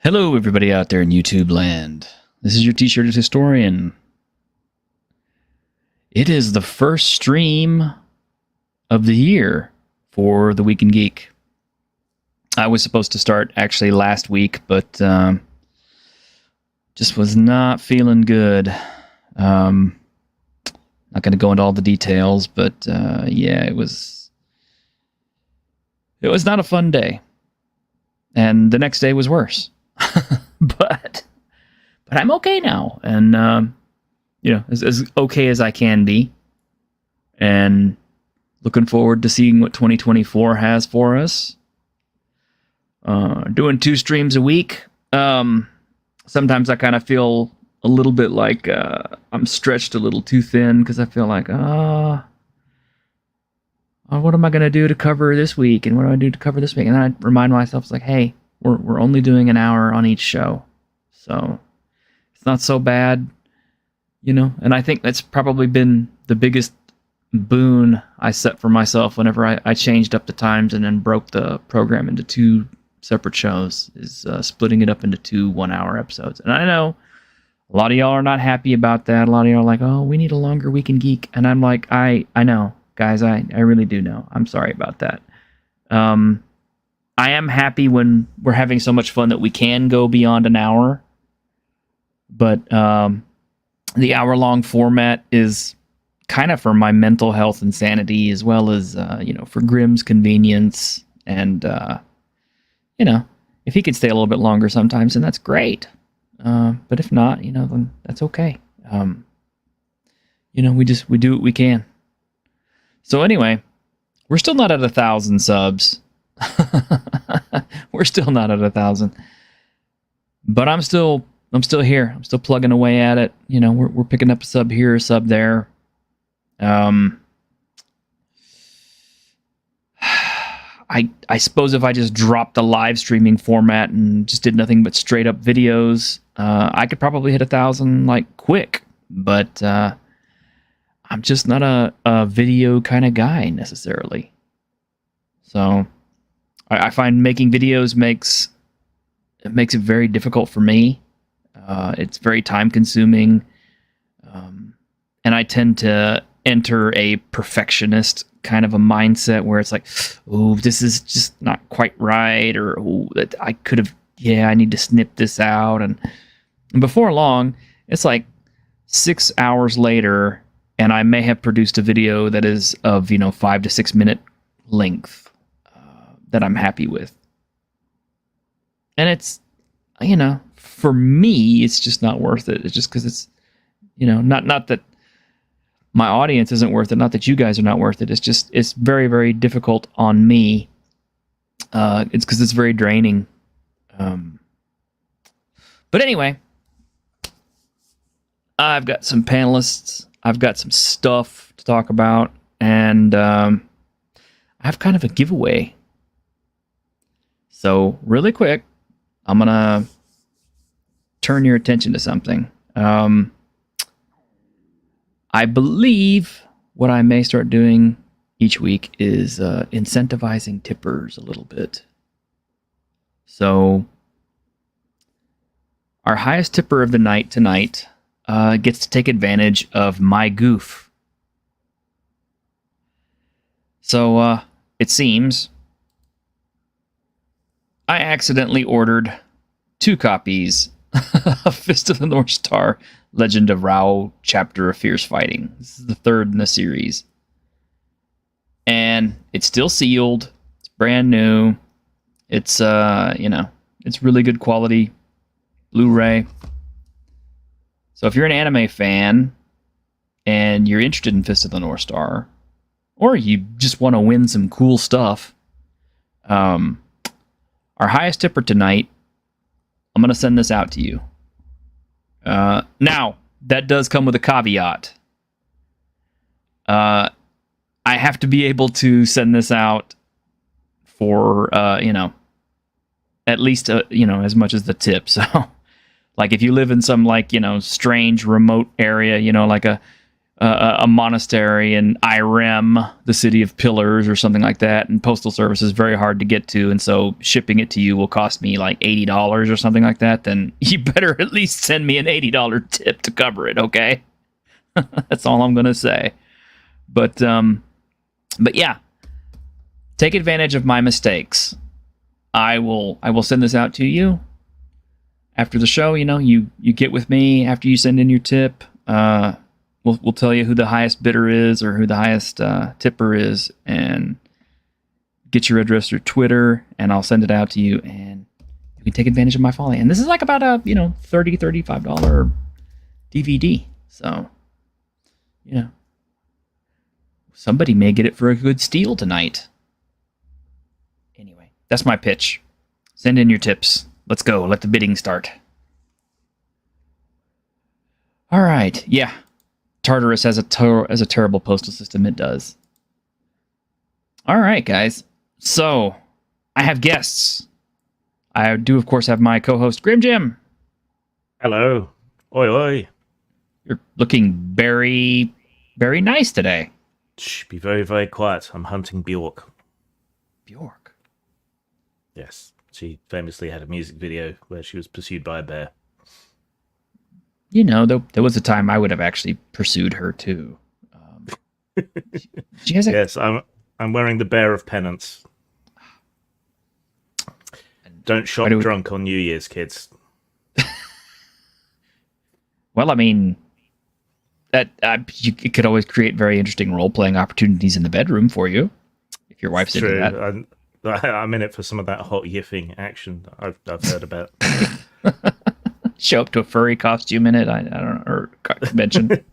Hello, everybody out there in YouTube land. This is your T-shirted historian. It is the first stream of the year for the Week in Geek. I was supposed to start actually last week, but just was not feeling good. Not going to go into all the details, but yeah, it was not a fun day, and the next day was worse. but I'm okay now, and as okay as I can be, and looking forward to seeing what 2024 has for us. Doing 2 streams a week. Sometimes I kind of feel a little bit like I'm stretched a little too thin, because I feel like, what am I going to do to cover this week, and what do I do to cover this week? And then I remind myself, it's like, hey, we're only doing an hour on each show, so it's not so bad, And I think that's probably been the biggest boon I set for myself whenever I changed up the times and then broke the program into 2 separate shows, is splitting it up into 2 one-hour episodes. And I know a lot of y'all are not happy about that. A lot of y'all are like, oh, we need a longer Week in Geek. And I'm like, I know, guys, I really do know. I'm sorry about that. I am happy when we're having so much fun that we can go beyond an hour. But the hour-long format is kind of for my mental health and sanity, as well as, for Grimm's convenience. And, if he could stay a little bit longer sometimes, then that's great. But if not, then that's okay. We do what we can. So anyway, we're still not at 1,000 subs. We're still not at 1,000. But I'm still here. I'm still plugging away at it. We're picking up a sub here, a sub there. I suppose if I just dropped the live streaming format and just did nothing but straight up videos, I could probably hit 1,000 quick. But I'm just not a video kind of guy necessarily. So I find making videos makes it very difficult for me. It's very time consuming, and I tend to enter a perfectionist kind of a mindset where it's like, oh, this is just not quite right, or oh, that I could have, I need to snip this out, and before long, it's like 6 hours later, and I may have produced a video that is of 5 to 6 minute length that I'm happy with, and it's for me, it's just not worth it. It's just because it's not that my audience isn't worth it, not that you guys are not worth it. It's just, it's very, very difficult on me. It's because it's very draining. But anyway, I've got some panelists. I've got some stuff to talk about. And I have kind of a giveaway. So really quick, I'm going to turn your attention to something. I believe what I may start doing each week is incentivizing tippers a little bit. So our highest tipper of the night tonight gets to take advantage of my goof. So it seems I accidentally ordered 2 copies of Fist of the North Star, Legend of Rao, Chapter of Fierce Fighting. This is the 3rd in the series. And it's still sealed. It's brand new. It's, it's really good quality Blu-ray. So if you're an anime fan and you're interested in Fist of the North Star, or you just want to win some cool stuff, our highest tipper tonight, I'm going to send this out to you. Now, that does come with a caveat. I have to be able to send this out for, at least, as much as the tip. So, if you live in some, strange remote area, like a monastery in Irem, the city of pillars, or something like that, and postal service is very hard to get to, and so shipping it to you will cost me like $80 or something like that, then you better at least send me an $80 tip to cover it, okay? That's all I'm gonna say. But yeah, take advantage of my mistakes. I will send this out to you after the show. You get with me after you send in your tip. We'll tell you who the highest bidder is or who the highest tipper is, and get your address through Twitter, and I'll send it out to you, and you can take advantage of my folly. And this is like about a $35 DVD. So, somebody may get it for a good steal tonight. Anyway, that's my pitch. Send in your tips. Let's go. Let the bidding start. All right. Yeah. Tartarus has a terrible postal system. It does. All right, guys. So, I have guests. I do, of course, have my co-host, Grim Jim. Hello. Oi, oi. You're looking very, very nice today. Shh, be very, very quiet. I'm hunting Bjork. Bjork? Yes. She famously had a music video where she was pursued by a bear. There was a time I would have actually pursued her too. She has Yes, I'm wearing the bear of penance. Don't shop drunk on New Year's, kids. Well, I mean, that it could always create very interesting role-playing opportunities in the bedroom for you if your wife's into that. I'm in it for some of that hot yiffing action I've heard about. Show up to a furry costume in it, I don't know, or convention.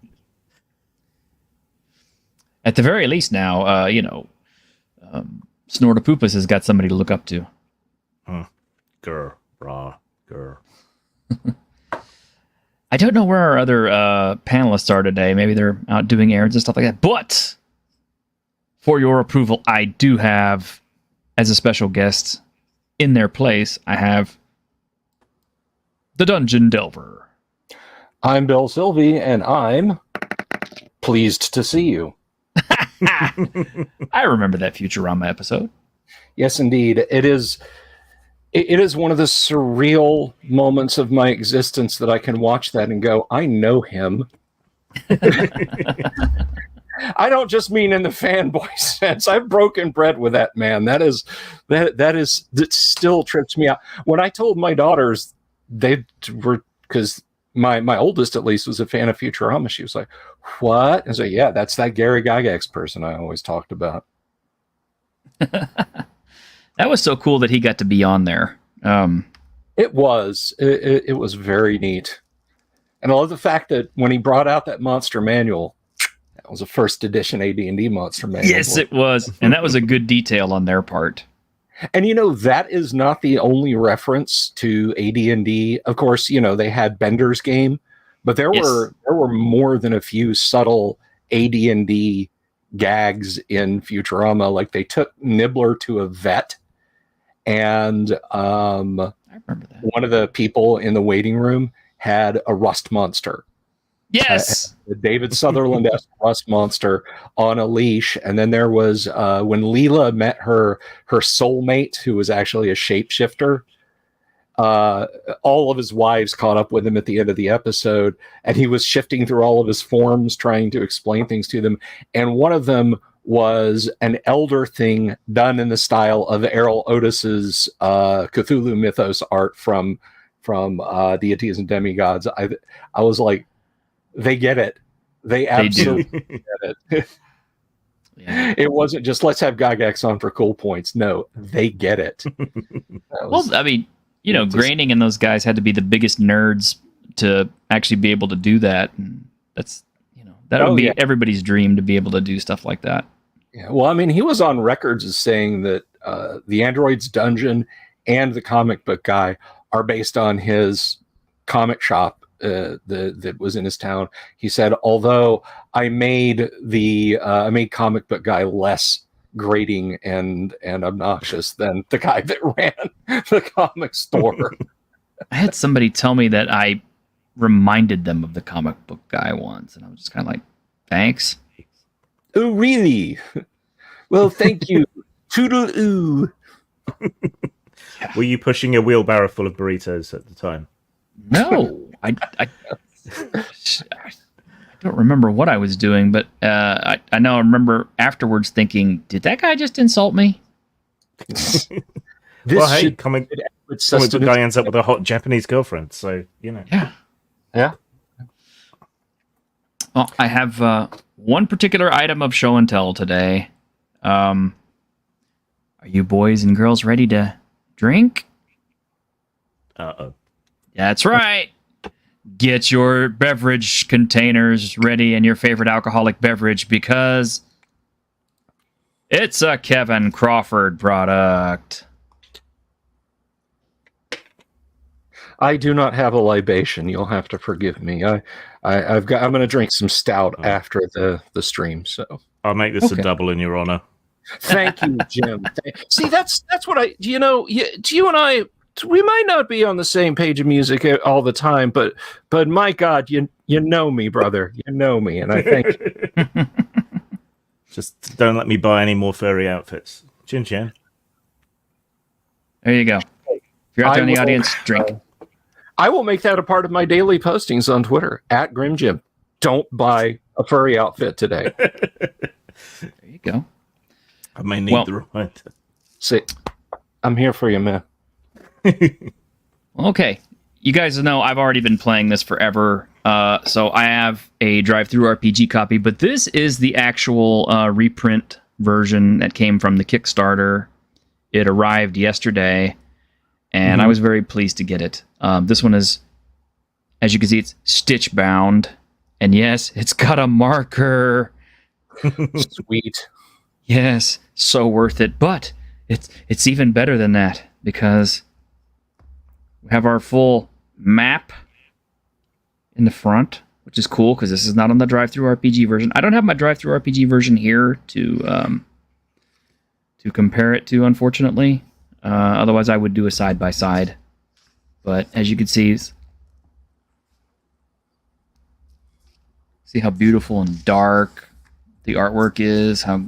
At the very least now, Snortopoopas has got somebody to look up to. Grr, raw, grr. I don't know where our other panelists are today. Maybe they're out doing errands and stuff like that. But for your approval, I do have, as a special guest, in their place, I have the Dungeon Delver. I'm Bill Sylvie, and I'm pleased to see you. I remember that Futurama episode. Yes, indeed. It is one of the surreal moments of my existence that I can watch that and go, I know him. I don't just mean in the fanboy sense. I've broken bread with that man. That still trips me out. When I told my daughters, they were, because my oldest at least was a fan of Futurama, she was like, what? And so, yeah, that's that Gary Gygax person I always talked about. That was so cool that he got to be on there. It was very neat. And I love the fact that when he brought out that monster manual, that was a first edition AD&D monster manual. Yes, it was. And that was a good detail on their part. And that is not the only reference to AD&D. Of course, they had Bender's Game, but there were more than a few subtle AD&D gags in Futurama. Like they took Nibbler to a vet, and I remember that. One of the people in the waiting room had a rust monster. Yes, the David Sutherland-esque rust monster on a leash. And then there was when Leela met her soulmate, who was actually a shapeshifter. All of his wives caught up with him at the end of the episode, and he was shifting through all of his forms, trying to explain things to them. And one of them was an elder thing done in the style of Errol Otis's Cthulhu Mythos art from Deities and Demigods. I was like, they get it. They absolutely get it. Yeah. It wasn't just let's have Gygax on for cool points. No, they get it. Well, I mean, Groening and those guys had to be the biggest nerds to actually be able to do that. And that's, that would be everybody's dream to be able to do stuff like that. Yeah. Well, I mean, he was on records as saying that the Android's Dungeon and the comic book guy are based on his comic shop that was in his town. He said, although I made comic book guy less grating and obnoxious than the guy that ran the comic store. I had somebody tell me that I reminded them of the comic book guy once, and I was just kind of like, Thanks. Oh, really? Well, thank you. Toodle oo. Were you pushing a wheelbarrow full of burritos at the time? No, I don't remember what I was doing, but I know I remember afterwards thinking, did that guy just insult me? This Well, hey, should comic be book sustenance. guy ends up with a hot Japanese girlfriend, so you know. Yeah. Yeah. Well, I have one particular item of show and tell today. Are you boys and girls ready to drink? Uh-oh. That's right. Get your beverage containers ready and your favorite alcoholic beverage because it's a Kevin Crawford product. I do not have a libation. You'll have to forgive me. I'm going to drink some stout after the stream. So I'll make this Okay. a double in your honor. thank you, Jim. See, that's what you and I, we might not be on the same page of music all the time, but my God, you know me, brother. You know me, and I thank you. Just don't let me buy any more furry outfits. Chin chin. There you go. If you're out there in the audience, drink. I will make that a part of my daily postings on Twitter at GrimJim. Don't buy a furry outfit today. There you go. I may need the right. See, I'm here for you, man. Okay. You guys know I've already been playing this forever. So I have a drive-through RPG copy, but this is the actual reprint version that came from the Kickstarter. It arrived yesterday, and I was very pleased to get it. This one is, as you can see, it's stitch bound, and yes, it's got a marker. Sweet. Yes, so worth it. But it's even better than that because we have our full map in the front, which is cool because this is not on the drive-through RPG version. I don't have my drive-through RPG version here to compare it to, unfortunately. Otherwise, I would do a side-by-side. But as you can see how beautiful and dark the artwork is, how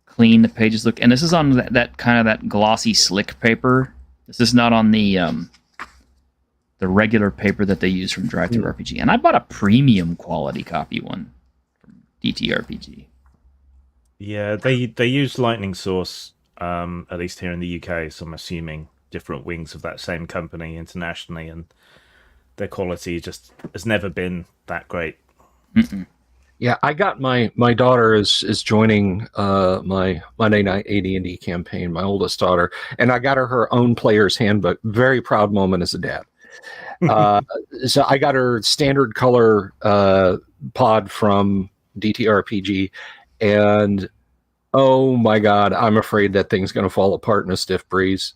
clean the pages look. And this is on that kind of that glossy, slick paper. This is not on the regular paper that they use from drive-through RPG. And I bought a premium quality copy one from DTRPG. Yeah, they use Lightning Source, at least here in the UK, so I'm assuming different wings of that same company internationally, and their quality just has never been that great. Mm-mm. Yeah, I got my daughter is joining my Monday night AD&D campaign, my oldest daughter, and I got her own player's handbook. Very proud moment as a dad. So I got her standard color pod from DTRPG, and oh my God, I'm afraid that thing's going to fall apart in a stiff breeze.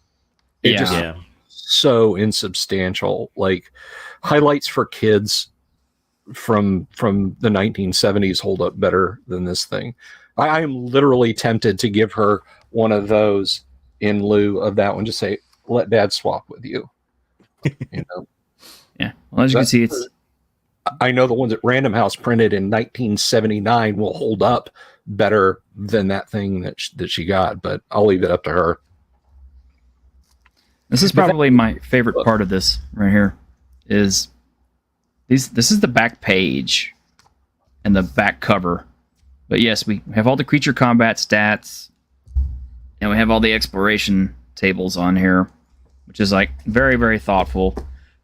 Yeah. So insubstantial. Like highlights for kids from the 1970s hold up better than this thing. I am literally tempted to give her one of those in lieu of that one. Just say, let Dad swap with you. You know. Yeah. Well, as you can see, it's. I know the ones at Random House printed in 1979 will hold up better than that thing that she got, but I'll leave it up to her. This is probably my favorite part of this right here. This is the back page and the back cover. But yes, we have all the creature combat stats, and we have all the exploration tables on here, which is like very, very thoughtful.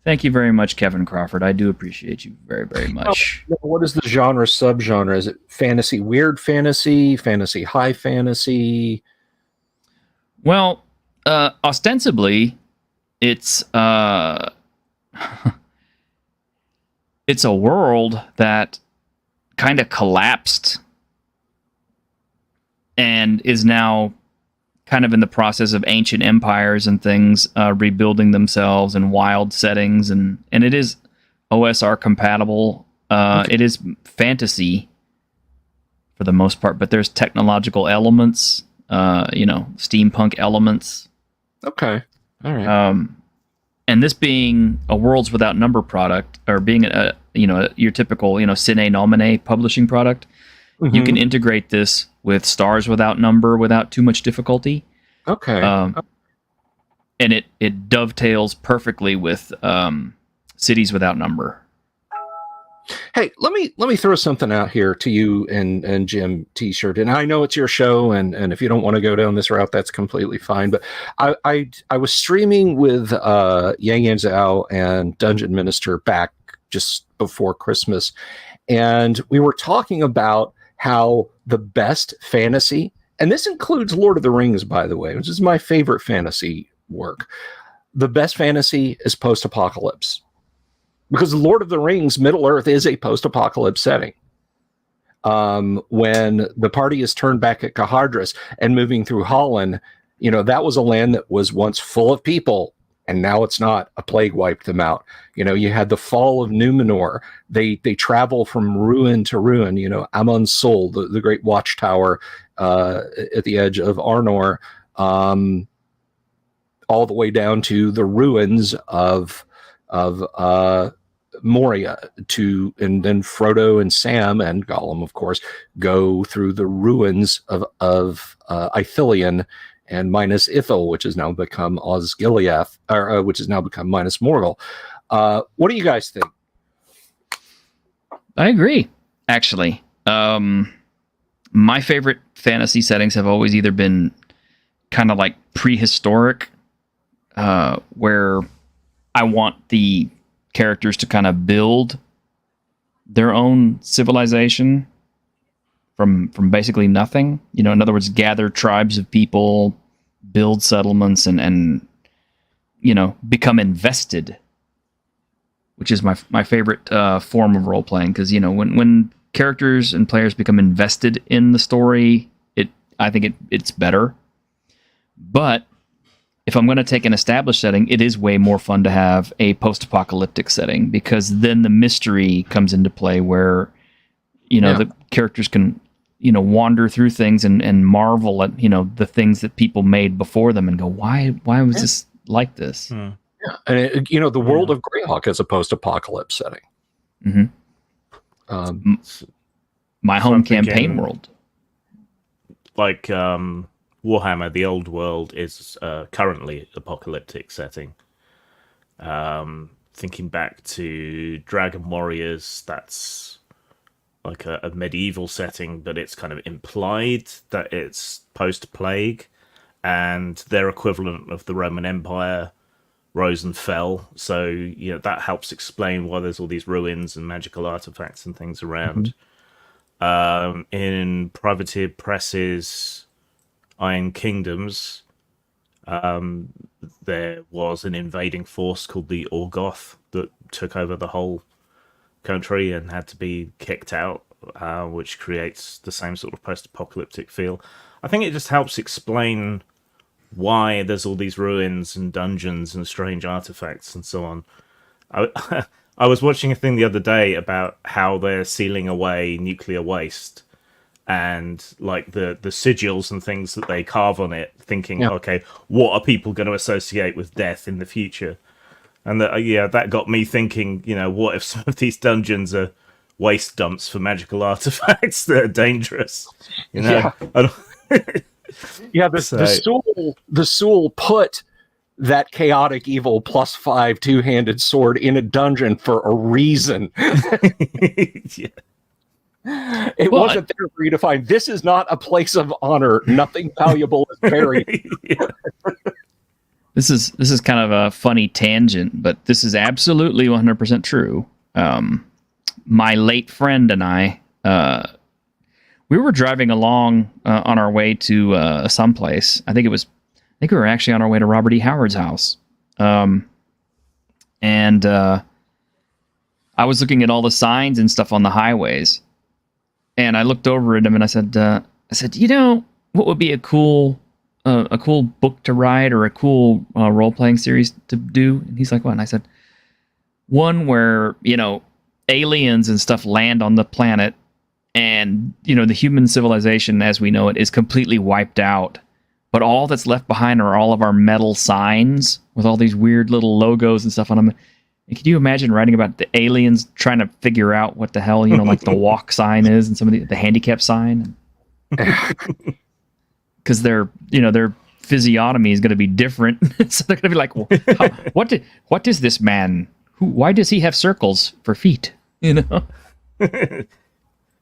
Thank you very much, Kevin Crawford. I do appreciate you very, very much. What is the genre, subgenre? Is it fantasy, weird fantasy, fantasy, high fantasy? Well, ostensibly, it's it's a world that kind of collapsed and is now kind of in the process of ancient empires and things rebuilding themselves in wild settings, and it is OSR compatible. Okay. It is fantasy for the most part, but there's technological elements, steampunk elements. Okay. All right. And this being a Worlds Without Number product, or being your typical sine nomine publishing product, you can integrate this with Stars Without Number without too much difficulty. Okay. And it dovetails perfectly with Cities Without Number. Hey, let me throw something out here to you and Jim T-shirt. And I know it's your show, and if you don't want to go down this route, that's completely fine. But I was streaming with Yang Yan Zhao and Dungeon Minister back just before Christmas, and we were talking about how the best fantasy, and this includes Lord of the Rings, by the way, which is my favorite fantasy work. The best fantasy is post-apocalypse. Because Lord of the Rings, Middle Earth is a post-apocalypse setting. When the party is turned back at Cahardras and moving through Holland, that was a land that was once full of people, and now it's not. A plague wiped them out. You had the fall of Numenor. They travel from ruin to ruin. Amon Sol, the great watchtower at the edge of Arnor, all the way down to the ruins of Moria, and then Frodo and Sam and Gollum, of course, go through the ruins of Ithilien and Minas Ithil, which has now become Osgiliath, or which has now become Minas Morgul. What do you guys think? I agree, actually. My favorite fantasy settings have always either been kind of like prehistoric, where I want the characters to kind of build their own civilization from basically nothing. In other words, gather tribes of people, build settlements, and become invested, which is my favorite form of role playing. Because when characters and players become invested in the story, I think it's better. But if I'm going to take an established setting, it is way more fun to have a post-apocalyptic setting, because then the mystery comes into play, where the characters can wander through things and marvel at the things that people made before them and go, why was this like this? Yeah, and the world of Greyhawk is a post-apocalypse setting. Mm-hmm. My home campaign world, like Warhammer, the old world, is currently apocalyptic setting. Thinking back to Dragon Warriors, that's like a medieval setting, but it's kind of implied that it's post-plague, and their equivalent of the Roman Empire rose and fell. So that helps explain why there's all these ruins and magical artifacts and things around. Mm-hmm. In Privateer Press's Iron Kingdoms, there was an invading force called the Orgoth that took over the whole country and had to be kicked out, which creates the same sort of post-apocalyptic feel. I think it just helps explain why there's all these ruins and dungeons and strange artifacts and so on. I was watching a thing the other day about how they're sealing away nuclear waste, and like the sigils and things that they carve on it, thinking, okay, what are people going to associate with death in the future? And that got me thinking, what if some of these dungeons are waste dumps for magical artifacts that are dangerous? The Soul put that chaotic evil +5 two-handed sword in a dungeon for a reason. It wasn't there for you to find. This is not a place of honor. Nothing valuable is buried. This is kind of a funny tangent, but this is absolutely 100% true. My late friend and I, we were driving along on our way to someplace. I think we were actually on our way to Robert E. Howard's house. And I was looking at all the signs and stuff on the highways. And I looked over at him and I said, what would be a cool book to write, or a cool role-playing series to do? And he's like, what? And I said, one where, aliens and stuff land on the planet, and, the human civilization as we know it is completely wiped out. but all that's left behind are all of our metal signs with all these weird little logos and stuff on them. And can you imagine writing about the aliens trying to figure out what the hell, like the walk sign is and some of the handicap sign? Because their physiognomy is going to be different. So they're going to be like, well, what is this man? Why does he have circles for feet? Clearly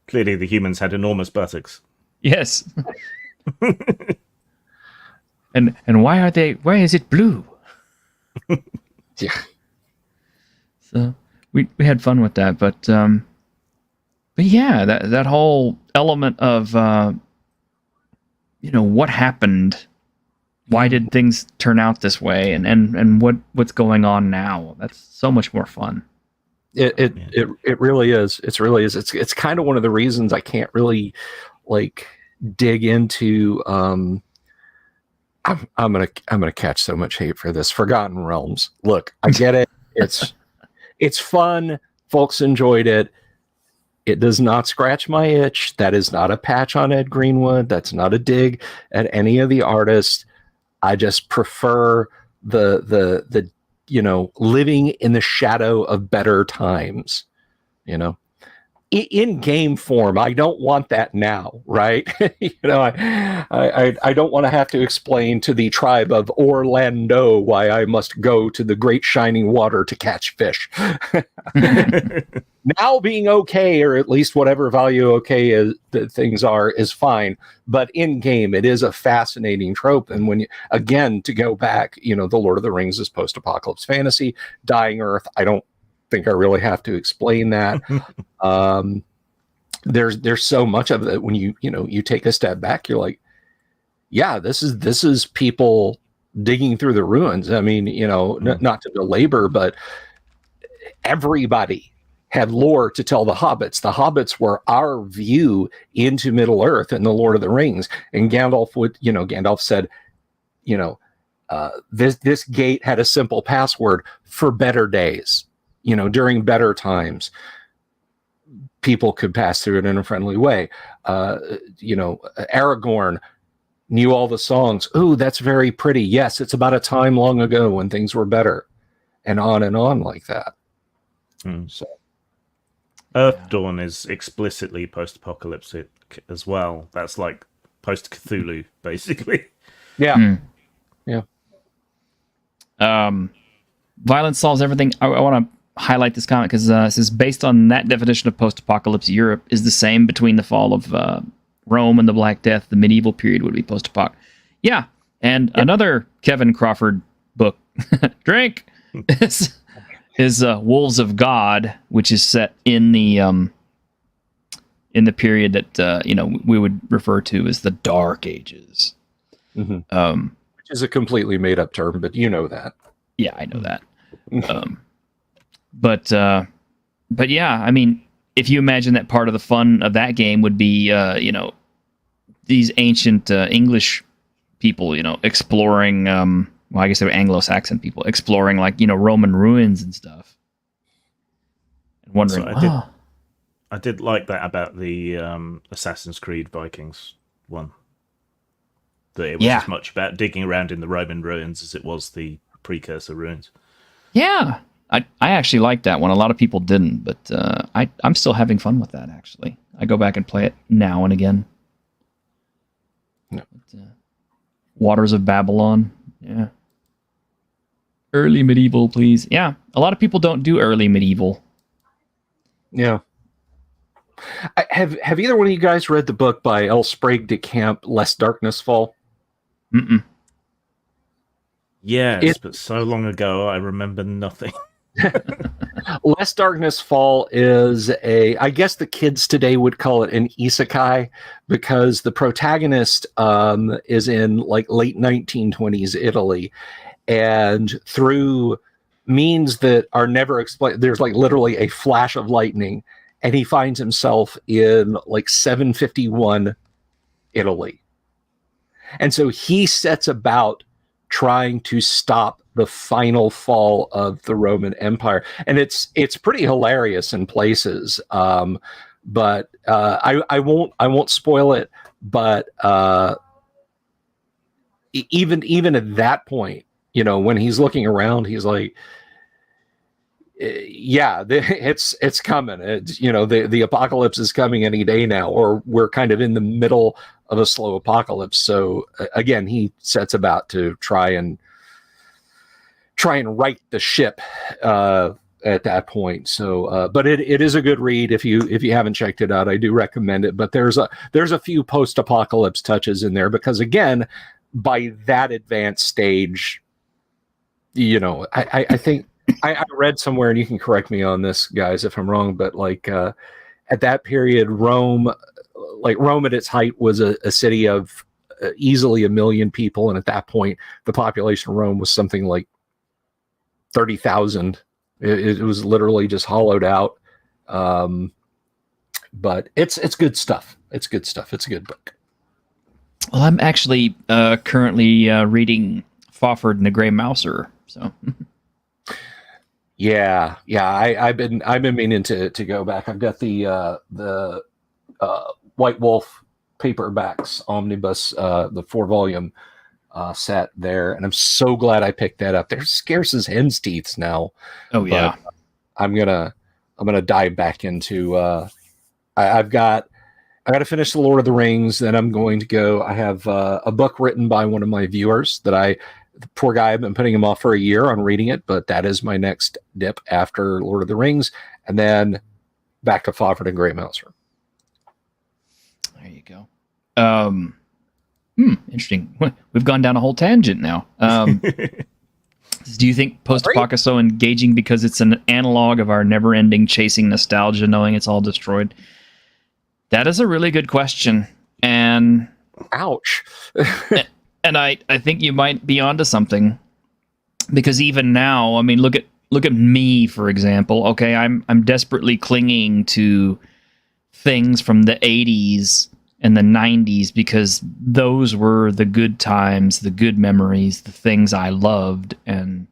the humans had enormous buttocks. Yes. And why is it blue? Yeah. So we had fun with that, but yeah, that whole element of what happened, why did things turn out this way, and what's going on now? That's so much more fun. It really is. It really is. It's kind of one of the reasons I can't really dig into. I'm gonna catch so much hate for this. Forgotten Realms. Look, I get it. It's fun. Folks enjoyed it. It does not scratch my itch. That is not a patch on Ed Greenwood. That's not a dig at any of the artists. I just prefer the living in the shadow of better times. In game form, I don't want that now, right? I don't want to have to explain to the tribe of Orlando why I must go to the great shining water to catch fish. Now being okay, or at least whatever value okay is that things are, is fine. But in game, it is a fascinating trope. And when again, to go back, the Lord of the Rings is post-apocalypse fantasy. Dying Earth, I don't think I really have to explain that. There's so much of it when you take a step back, you're like, yeah, this is people digging through the ruins. I mean, not to belabor, but everybody had lore to tell the hobbits. The hobbits were our view into Middle Earth and the Lord of the Rings. And Gandalf said, this gate had a simple password for better days. During better times, people could pass through it in a friendly way. Aragorn knew all the songs. Ooh, that's very pretty. Yes, it's about a time long ago when things were better, and on like that. So, Earth Dawn is explicitly post-apocalyptic as well. That's like post-Cthulhu, basically. Yeah. Yeah. Violence solves everything. I want to highlight this comment because it says based on that definition of post-apocalypse, Europe is the same between the fall of Rome and the Black Death. The medieval period would be post-apoc. Yeah, and another Kevin Crawford book, drink, is Wolves of God, which is set in the period that we would refer to as the Dark Ages. Mm-hmm. Which is a completely made-up term, but you know that. Yeah, I know that. But yeah, I mean, if you imagine that part of the fun of that game would be, these ancient English people, exploring, well, I guess they were Anglo-Saxon people, exploring Roman ruins and stuff. And wondering, I did like that about the Assassin's Creed Vikings one. That it was as much about digging around in the Roman ruins as it was the precursor ruins. Yeah. I actually like that one. A lot of people didn't, but I'm still having fun with that, actually. I go back and play it now and again. No. But, Waters of Babylon. Yeah. Early medieval, please. Yeah. A lot of people don't do early medieval. Yeah. Have either one of you guys read the book by L. Sprague de Camp, Lest Darkness Fall? Mm-mm. Yes, but so long ago, I remember nothing. Lest Darkness Fall is I guess the kids today would call it an isekai, because the protagonist is in late 1920s Italy, and through means that are never explained, there's literally a flash of lightning, and he finds himself in 751 Italy. And so he sets about trying to stop the final fall of the Roman Empire, and it's pretty hilarious in places. But I won't spoil it. But even at that point, you know, when he's looking around, he's like, yeah, it's coming. It's, you know, the apocalypse is coming any day now, or we're kind of in the middle of a slow apocalypse. So again, he sets about to try and right the ship at that point. So, but it is a good read if you haven't checked it out. I do recommend it. But there's a few post-apocalypse touches in there because, again, by that advanced stage, you know, I think I read somewhere, and you can correct me on this, guys, if I'm wrong, but like at that period, Rome at its height was a city of easily 1 million people, and at that point, the population of Rome was something like 30,000. It was literally just hollowed out. But it's good stuff. It's good stuff. It's a good book. Well, I'm actually currently reading Fawford and the Grey Mouser. So, yeah. I've been meaning to go back. I've got the White Wolf paperbacks omnibus, the 4-volume set there, and I'm so glad I picked that up. They're scarce as hen's teeth now. oh yeah, I'm gonna dive back into. I've got to finish the Lord of the Rings. Then I'm going to go. I have a book written by one of my viewers that the poor guy, I've been putting him off for a year on reading it, but that is my next dip after Lord of the Rings, and then back to Fawford and Grey Mouser. There you go. Interesting. We've gone down a whole tangent now. Do you think post-apocalypse is so engaging because it's an analog of our never-ending chasing nostalgia, knowing it's all destroyed? That is a really good question, and ouch. And I think you might be onto something, because even now, I mean, look at me, for example. Okay, I'm desperately clinging to things from the 80s and the 90s because those were the good times, the good memories, the things I loved. And,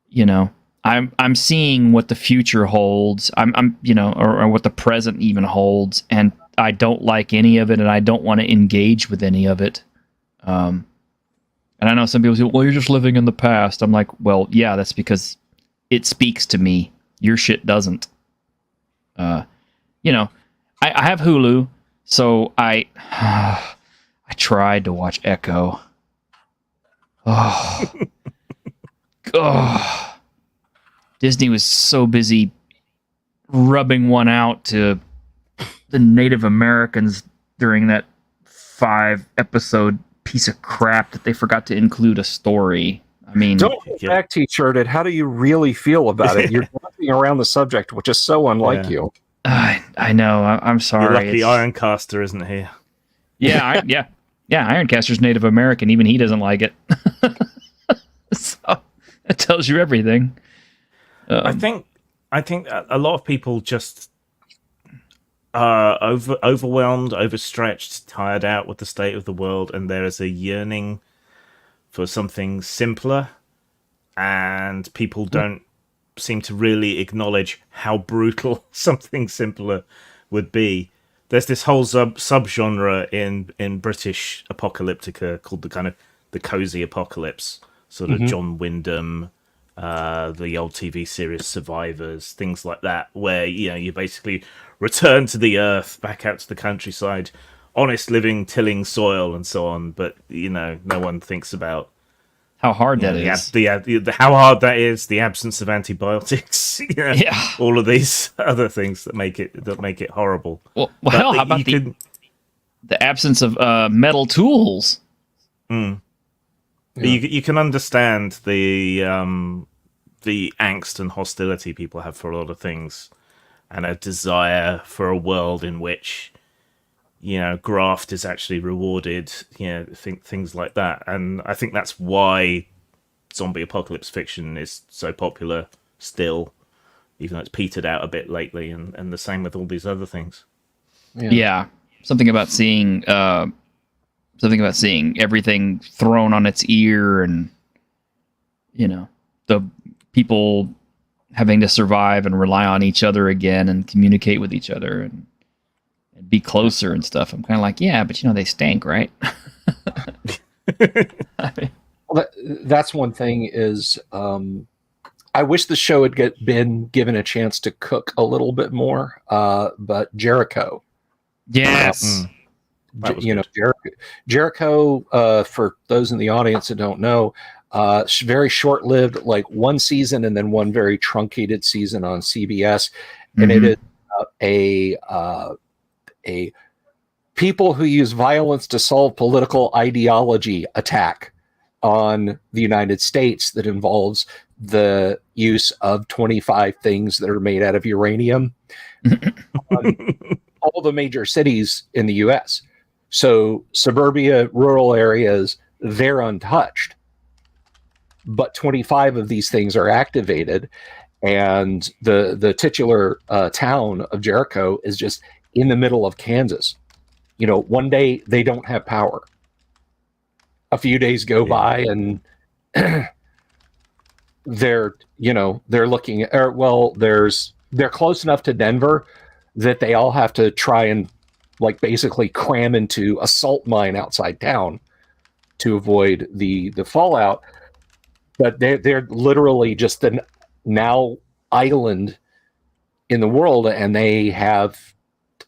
you know, I'm seeing what the future holds. I'm you know, or what the present even holds, and I don't like any of it, and I don't want to engage with any of it. And I know some people say, well, you're just living in the past. I'm like, well, yeah, that's because it speaks to me. Your shit doesn't. You know, I have Hulu, so I tried to watch Echo. Oh. Oh. Disney was so busy rubbing one out to the Native Americans during that 5-episode piece of crap that they forgot to include a story. I mean, don't get back t-shirted. How do you really feel about it? You're dancing around the subject, which is so unlike you. I know. I'm sorry. You're lucky Ironcaster isn't here. Yeah, Ironcaster's Native American. Even he doesn't like it. So it tells you everything. I think a lot of people just are overwhelmed, overstretched, tired out with the state of the world, and there is a yearning for something simpler, and people don't seem to really acknowledge how brutal something simpler would be. There's this whole subgenre in British apocalyptica called the cozy apocalypse, sort of John Wyndham, the old TV series Survivors, things like that, where you basically return to the earth, back out to the countryside, honest living, tilling soil, and so on. But no one thinks about how hard that is. How hard that is. The absence of antibiotics. Yeah. All of these other things that make it horrible. Well, hell, how about the absence of metal tools? Mm. Yeah. You can understand the angst and hostility people have for a lot of things, and a desire for a world in which graft is actually rewarded. Things like that, and I think that's why zombie apocalypse fiction is so popular still, even though it's petered out a bit lately, and the same with all these other things. Yeah, something about seeing everything thrown on its ear, and the people having to survive and rely on each other again and communicate with each other and be closer and stuff. I'm kind of like, yeah, but they stink, right? I mean, Well, that's one thing is I wish the show had been given a chance to cook a little bit more. But Jericho, yes. That was Jericho, for those in the audience that don't know, very short-lived, like one season and then one very truncated season on CBS, and it is a people who use violence to solve political ideology attack on the United States that involves the use of 25 things that are made out of uranium on all the major cities in the US. So suburbia, rural areas, they're untouched. But 25 of these things are activated, and the titular town of Jericho is just in the middle of Kansas. One day they don't have power. A few days go by, and they're looking at, they're close enough to Denver that they all have to try and basically cram into a salt mine outside town to avoid the fallout. But they're literally just an now island in the world, and they have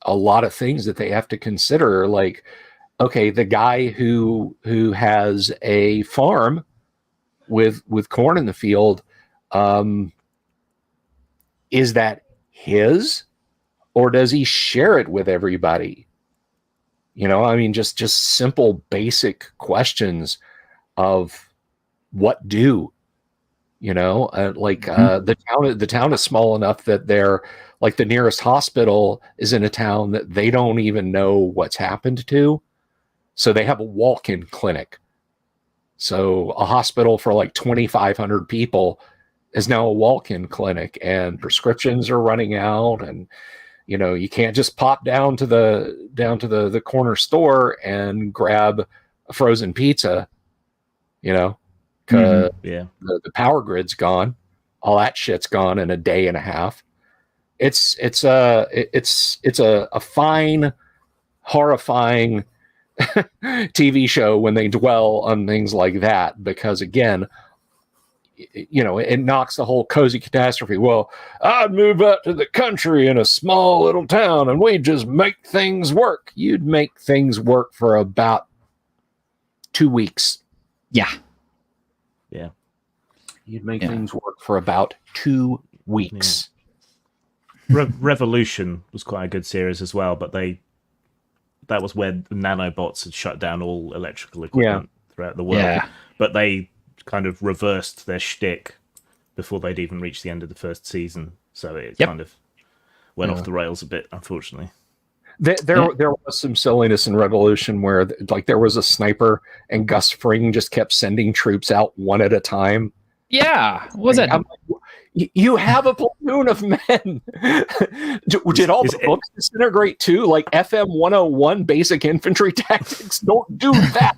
a lot of things that they have to consider. Like, okay, the guy who has a farm with corn in the field, is that his, or does he share it with everybody? Just simple, basic questions of what do, the town is small enough that they're like, the nearest hospital is in a town that they don't even know what's happened to. So they have a walk-in clinic. So a hospital for 2,500 people is now a walk-in clinic, and prescriptions are running out, and you can't just pop down to the corner store and grab a frozen pizza, because the power grid's gone. All that shit's gone in a day and a half. It's a fine, horrifying TV show when they dwell on things like that, because again, it knocks the whole cozy catastrophe. Well, I'd move out to the country in a small little town and we'd just make things work. You'd make things work for about 2 weeks. Yeah. You'd make things work for about 2 weeks. Revolution was quite a good series as well, but that was where nanobots had shut down all electrical equipment throughout the world. Yeah. But they kind of reversed their shtick before they'd even reached the end of the first season. So it kind of went off the rails a bit, unfortunately. There was some silliness in Revolution where there was a sniper and Gus Fring just kept sending troops out one at a time. Yeah. What was that? You have a platoon of men. Did all the books disintegrate too? Like FM 101 basic infantry tactics? Don't do that.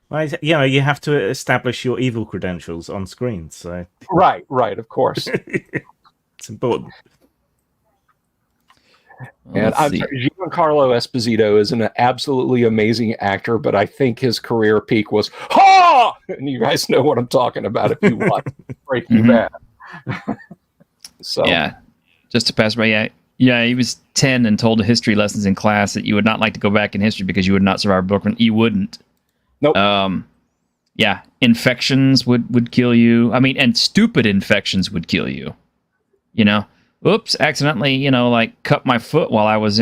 Well, you have to establish your evil credentials on screen. So right, of course. It's important. And Giancarlo Esposito is an absolutely amazing actor, but I think his career peak was "Ha!" And you guys know what I'm talking about if you watch Breaking Bad. So just to pass by, he was 10 and told history lessons in class that you would not like to go back in history because you would not survive Brooklyn. You wouldn't. Nope. Infections would kill you. I mean, and stupid infections would kill you. Oops, accidentally, cut my foot while I was,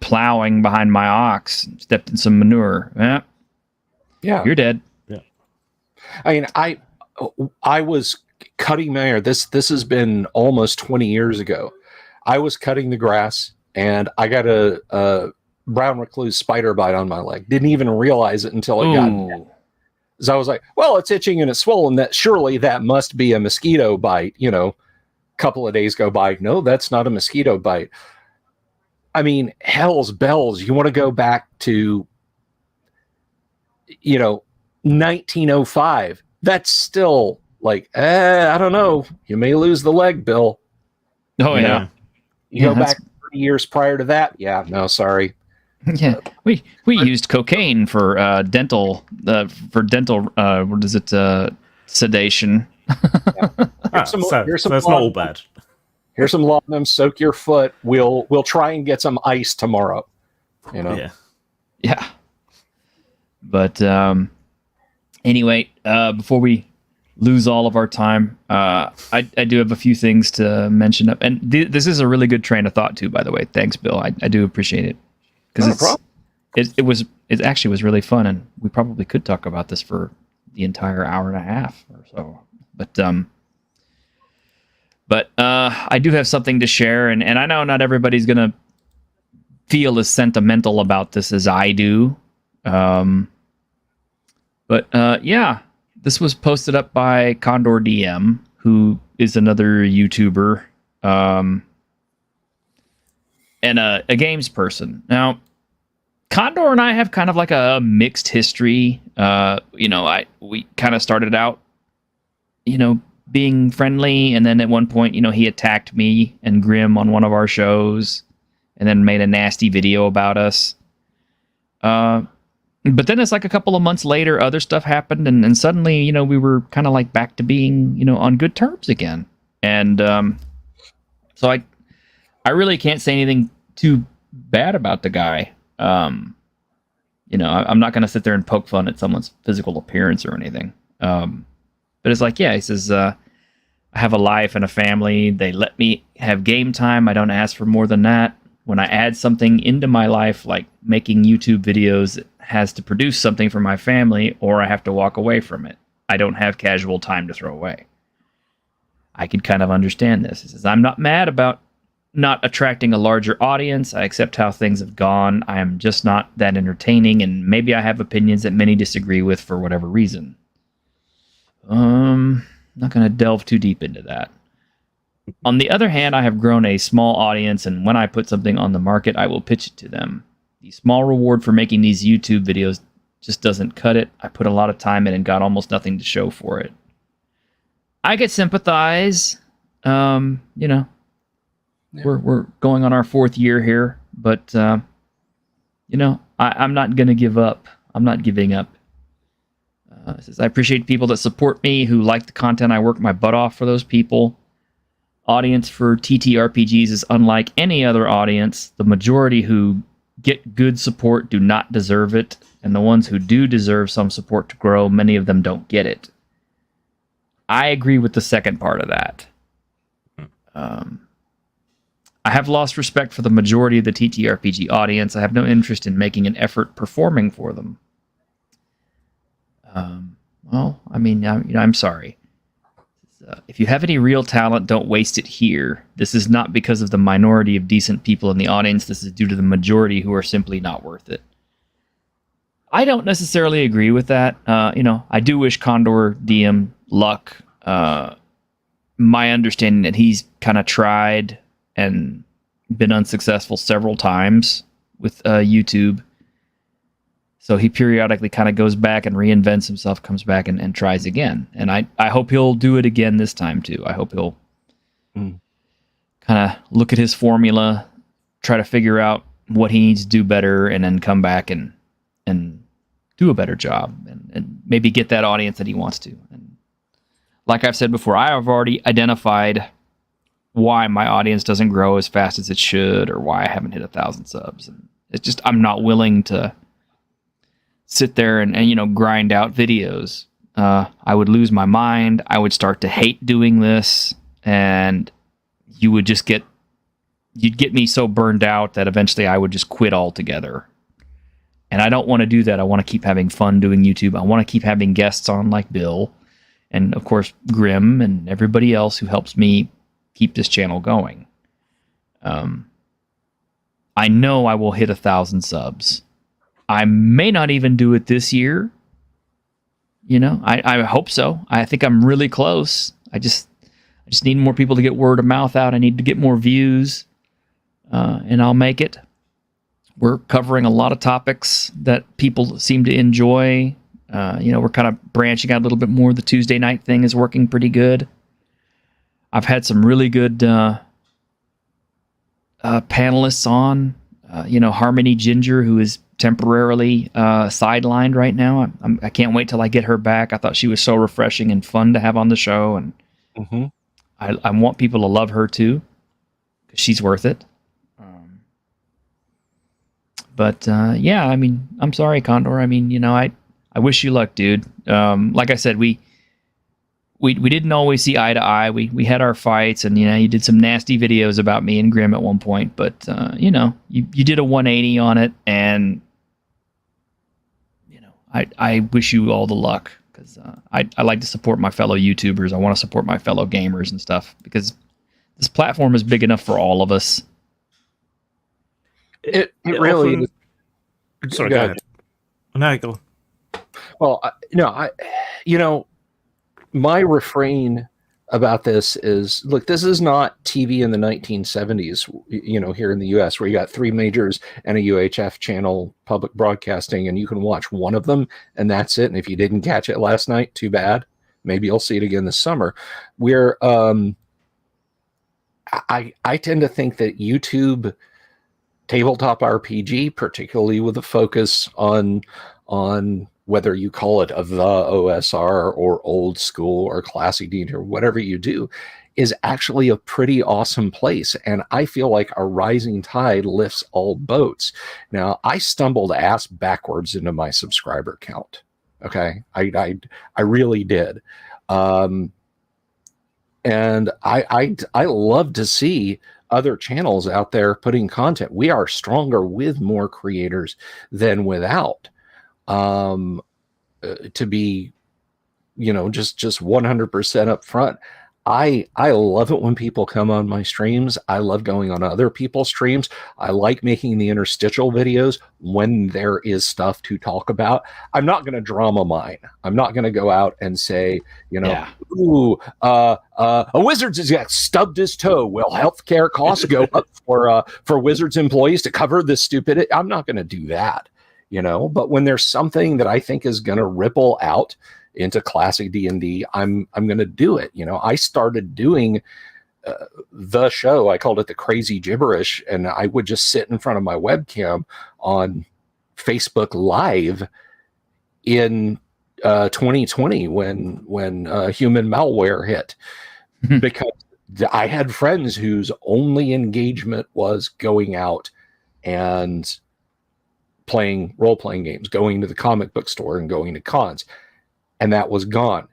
plowing behind my ox, stepped in some manure. Yeah. You're dead. Yeah. I mean, I was cutting my hair. This has been almost 20 years ago. I was cutting the grass and I got a brown recluse spider bite on my leg. Didn't even realize it until it got dead. So I was like, well, it's itching and it's swollen. Surely that must be a mosquito bite, Couple of days go by. No, that's not a mosquito bite. I mean, hell's bells. You want to go back to, 1905. That's still I don't know. You may lose the leg, Bill. Oh, yeah. You go back 30 years prior to that. Yeah, no, sorry. Yeah, we used cocaine for dental what is it, sedation. Here's some, so here's some that's not all bad. Here's some laudanum. Soak your foot. We'll try and get some ice tomorrow. You know. Yeah. But anyway, before we lose all of our time, I do have a few things to mention up, and this is a really good train of thought too. By the way, thanks, Bill. I do appreciate it because it actually was really fun, and we probably could talk about this for the entire hour and a half or so. But I do have something to share, and I know not everybody's gonna feel as sentimental about this as I do. But yeah, this was posted up by Condor DM, who is another YouTuber, and a games person. Now, Condor and I have kind of like a mixed history. We kind of started out, being friendly, and then at one point, he attacked me and Grim on one of our shows, and then made a nasty video about us. But then it's like a couple of months later, other stuff happened, and suddenly, we were kind of like back to being, on good terms again. And so I really can't say anything too bad about the guy. I'm not going to sit there and poke fun at someone's physical appearance or anything. But it's like, yeah, he says, I have a life and a family. They let me have game time. I don't ask for more than that. When I add something into my life, like making YouTube videos, it has to produce something for my family, or I have to walk away from it. I don't have casual time to throw away. I could kind of understand this. He says, I'm not mad about not attracting a larger audience. I accept how things have gone. I am just not that entertaining, and maybe I have opinions that many disagree with for whatever reason. Not going to delve too deep into that. On the other hand, I have grown a small audience, and when I put something on the market, I will pitch it to them. The small reward for making these YouTube videos just doesn't cut it. I put a lot of time in and got almost nothing to show for it. I could sympathize. We're going on our 4th year here, but I'm not going to give up. I'm not giving up. It says, I appreciate people that support me, who like the content. I work my butt off for those people. Audience for TTRPGs is unlike any other audience. The majority who get good support do not deserve it, and the ones who do deserve some support to grow, many of them don't get it. I agree with the second part of that. I have lost respect for the majority of the TTRPG audience. I have no interest in making an effort performing for them. I'm sorry. If you have any real talent, don't waste it here. This is not because of the minority of decent people in the audience. This is due to the majority who are simply not worth it. I don't necessarily agree with that. I do wish Condor DM luck. My understanding that he's kind of tried and been unsuccessful several times with YouTube. So he periodically kind of goes back and reinvents himself, comes back and tries again. And I hope he'll do it again this time too. I hope he'll kind of look at his formula, try to figure out what he needs to do better, and then come back and do a better job and maybe get that audience that he wants to. And like I've said before, I have already identified why my audience doesn't grow as fast as it should, or why I haven't hit 1,000 subs. And it's just, I'm not willing to sit there and grind out videos. I would lose my mind. I would start to hate doing this, and you'd get me so burned out that eventually I would just quit altogether. And I don't want to do that. I want to keep having fun doing YouTube. I want to keep having guests on like Bill, and of course Grim and everybody else who helps me keep this channel going. I know I will hit 1,000 subs. I may not even do it this year. I hope so. I think I'm really close. I just need more people to get word of mouth out. I need to get more views, and I'll make it. We're covering a lot of topics that people seem to enjoy. We're kind of branching out a little bit more. The Tuesday night thing is working pretty good. I've had some really good panelists on. Harmony Ginger, who is temporarily sidelined right now. I can't wait till I get her back. I thought she was so refreshing and fun to have on the show, and I want people to love her too, because she's worth it. But yeah, I mean, I'm sorry, Condor. I mean, I wish you luck, dude. Like I said, we didn't always see eye to eye. We had our fights, and you did some nasty videos about me and Grim at one point. But you did a 180 on it, and I wish you all the luck, because I like to support my fellow YouTubers. I want to support my fellow gamers and stuff, because this platform is big enough for all of us. It really often... is. Sorry, go ahead. No, go. Well, my refrain about this is, look, this is not TV in the 1970s, here in the US, where you got 3 majors and a UHF channel, public broadcasting, and you can watch one of them and that's it. And if you didn't catch it last night, too bad. Maybe you'll see it again this summer. Where I tend to think that YouTube tabletop RPG, particularly with a focus on whether you call it the OSR or old school or classic D&D or whatever you do, is actually a pretty awesome place. And I feel like a rising tide lifts all boats. Now, I stumbled ass backwards into my subscriber count. Okay. I really did. And I love to see other channels out there putting content. We are stronger with more creators than without. To be, just 100% up front. I love it when people come on my streams. I love going on other people's streams. I like making the interstitial videos when there is stuff to talk about. I'm not going to drama mine. I'm not going to go out and say, ooh, a Wizards has got stubbed his toe. Will healthcare costs go up for Wizards employees to cover this stupidity? I'm not going to do that. But when there's something that I think is going to ripple out into classic D&D, I'm going to do it. I started doing the show. I called it the Crazy Gibberish, and I would just sit in front of my webcam on Facebook Live in 2020 when human malware hit, because I had friends whose only engagement was going out and playing role-playing games, going to the comic book store and going to cons, and that was gone.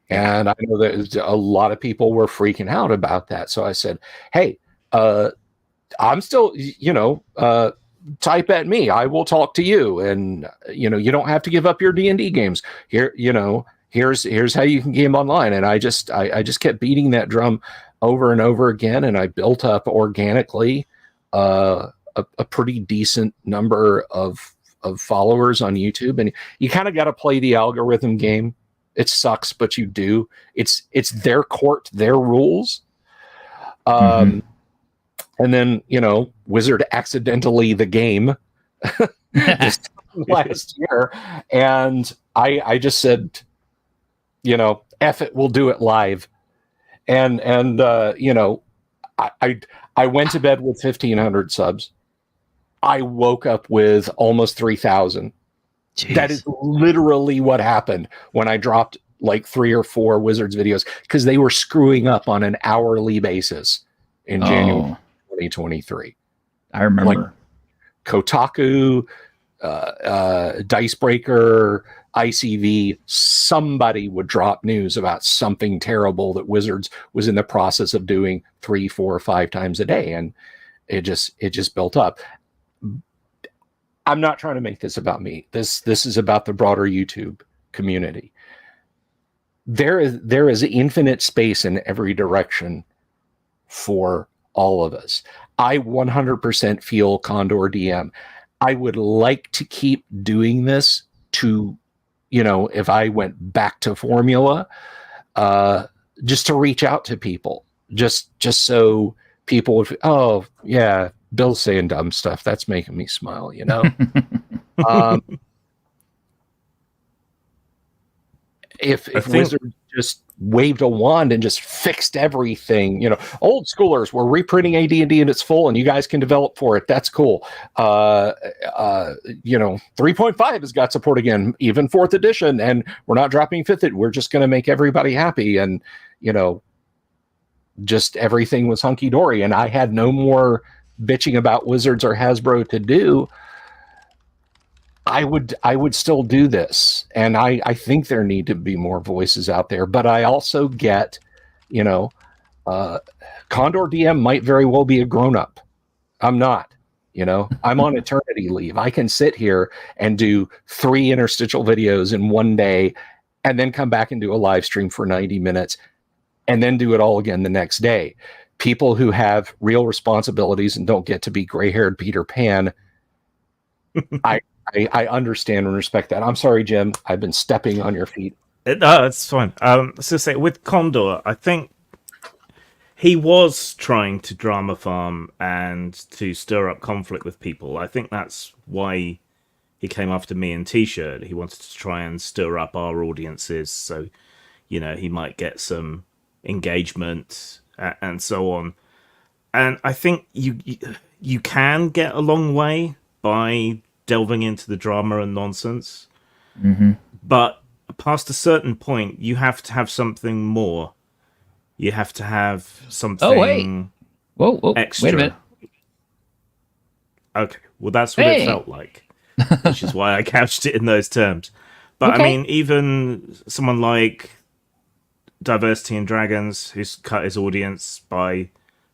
And I know that a lot of people were freaking out about that. So I said, hey, I'm still, type at me, I will talk to you. And, you don't have to give up your D&D games. Here, here's how you can game online. And I just kept beating that drum over and over again. And I built up organically, a pretty decent number of followers on YouTube. And you kind of got to play the algorithm game. It sucks, but you do. It's their court, their rules. And then, Wizard accidentally the game last year. And I just said, F it, we'll do it live. And I went to bed with 1,500 subs. I woke up with almost 3,000. That is literally what happened when I dropped like 3 or 4 Wizards videos, because they were screwing up on an hourly basis in January 2023. I remember. Like Kotaku, Dicebreaker, ICV, somebody would drop news about something terrible that Wizards was in the process of doing 3, 4, or 5 times a day, and it just built up. I'm not trying to make this about me. This is about the broader YouTube community. There is infinite space in every direction for all of us. I 100% feel Condor DM. I would like to keep doing this to, if I went back to formula, just to reach out to people, just so people would, oh yeah, Bill's saying dumb stuff. That's making me smile, if Wizards just waved a wand and just fixed everything. Old schoolers were reprinting AD&D in its full, and you guys can develop for it. That's cool. 3.5 has got support again, even 4th edition, and we're not dropping 5th. We're just going to make everybody happy, and just everything was hunky dory, and I had no more bitching about Wizards or Hasbro to do. I would still do this, and I think there need to be more voices out there. But I also get, Condor DM might very well be a grown up. I'm not. I'm on eternity leave. I can sit here and do 3 interstitial videos in one day, and then come back and do a live stream for 90 minutes, and then do it all again the next day. People who have real responsibilities and don't get to be gray-haired Peter Pan, I understand and respect that. I'm sorry, Jim. I've been stepping on your feet. No, it's fine. So say with Condor, I think he was trying to drama farm and to stir up conflict with people. I think that's why he came after me and T-shirt. He wanted to try and stir up our audiences, so he might get some engagement and so on. And I think you can get a long way by delving into the drama and nonsense. Mm-hmm. But past a certain point, you have to have something more. You have to have something Whoa, extra. Wait a minute. Okay, well, that's what it felt like, which is why I couched it in those terms. But Okay. I mean, even someone like Diversity and Dragons, who's cut his audience by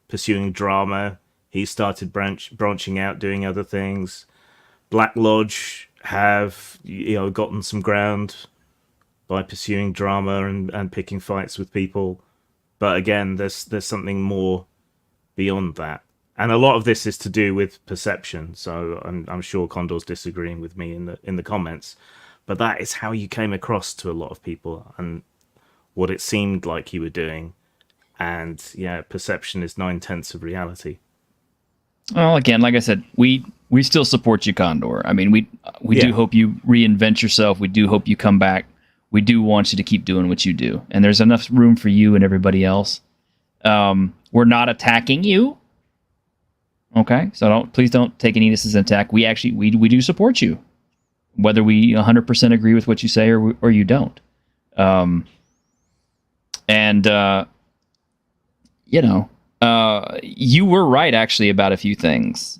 pursuing drama, he started branching out, doing other things. Black Lodge have gotten some ground by pursuing drama and picking fights with people, but again, there's something more beyond that, and a lot of this is to do with perception. So I'm sure Condor's disagreeing with me in the comments, but that is how you came across to a lot of people and what it seemed like you were doing, and perception is 9/10 of reality. Well, again, like I said, we still support you, Condor. I mean, we do hope you reinvent yourself. We do hope you come back. We do want you to keep doing what you do, and there's enough room for you and everybody else. We're not attacking you, okay? So please don't take any of this as an attack. We do support you, whether we 100% agree with what you say or you don't. You were right actually about a few things.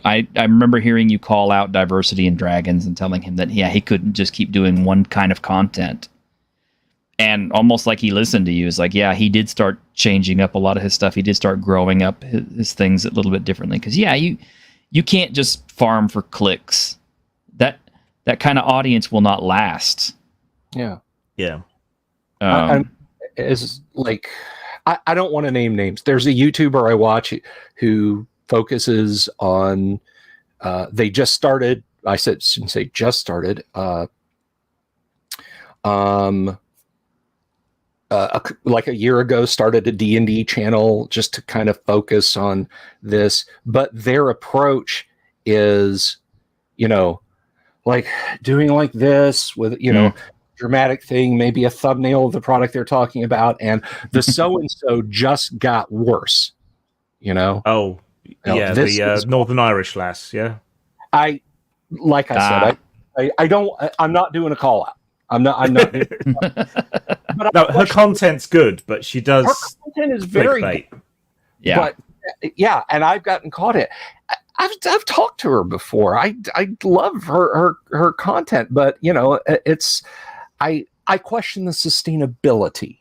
I remember hearing you call out Diversity and Dragons and telling him that he couldn't just keep doing one kind of content. And almost like he listened to you. It's like, he did start changing up a lot of his stuff. He did start growing up his things a little bit differently. Because you can't just farm for clicks. That kind of audience will not last. Yeah. Yeah. Is like, I don't want to name names. There's a YouTuber I watch who focuses on, they just started, shouldn't say just started, like a year ago, started a D&D channel just to kind of focus on this. But their approach is, like doing like this with, dramatic thing, maybe a thumbnail of the product they're talking about, and the so-and-so just got worse, Oh, yeah, the Northern Irish lass, yeah. I'm not doing a call out. I'm not doing but no, her content's good, but she does. Her content is very good. Yeah. But and I've gotten caught in. I've talked to her before. I love her content, but it's I question the sustainability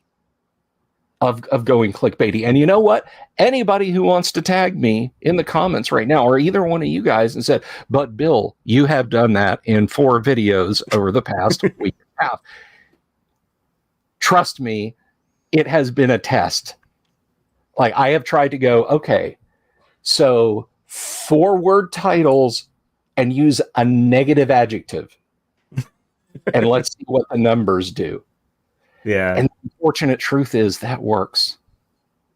of going clickbaity. And you know what? Anybody who wants to tag me in the comments right now, or either one of you guys, and said, "But Bill, you have done that in 4 videos over the past week and a half." Trust me, it has been a test. Like, I have tried to go, okay, so 4-word titles and use a negative adjective. And let's see what the numbers do. Yeah. And the unfortunate truth is that works.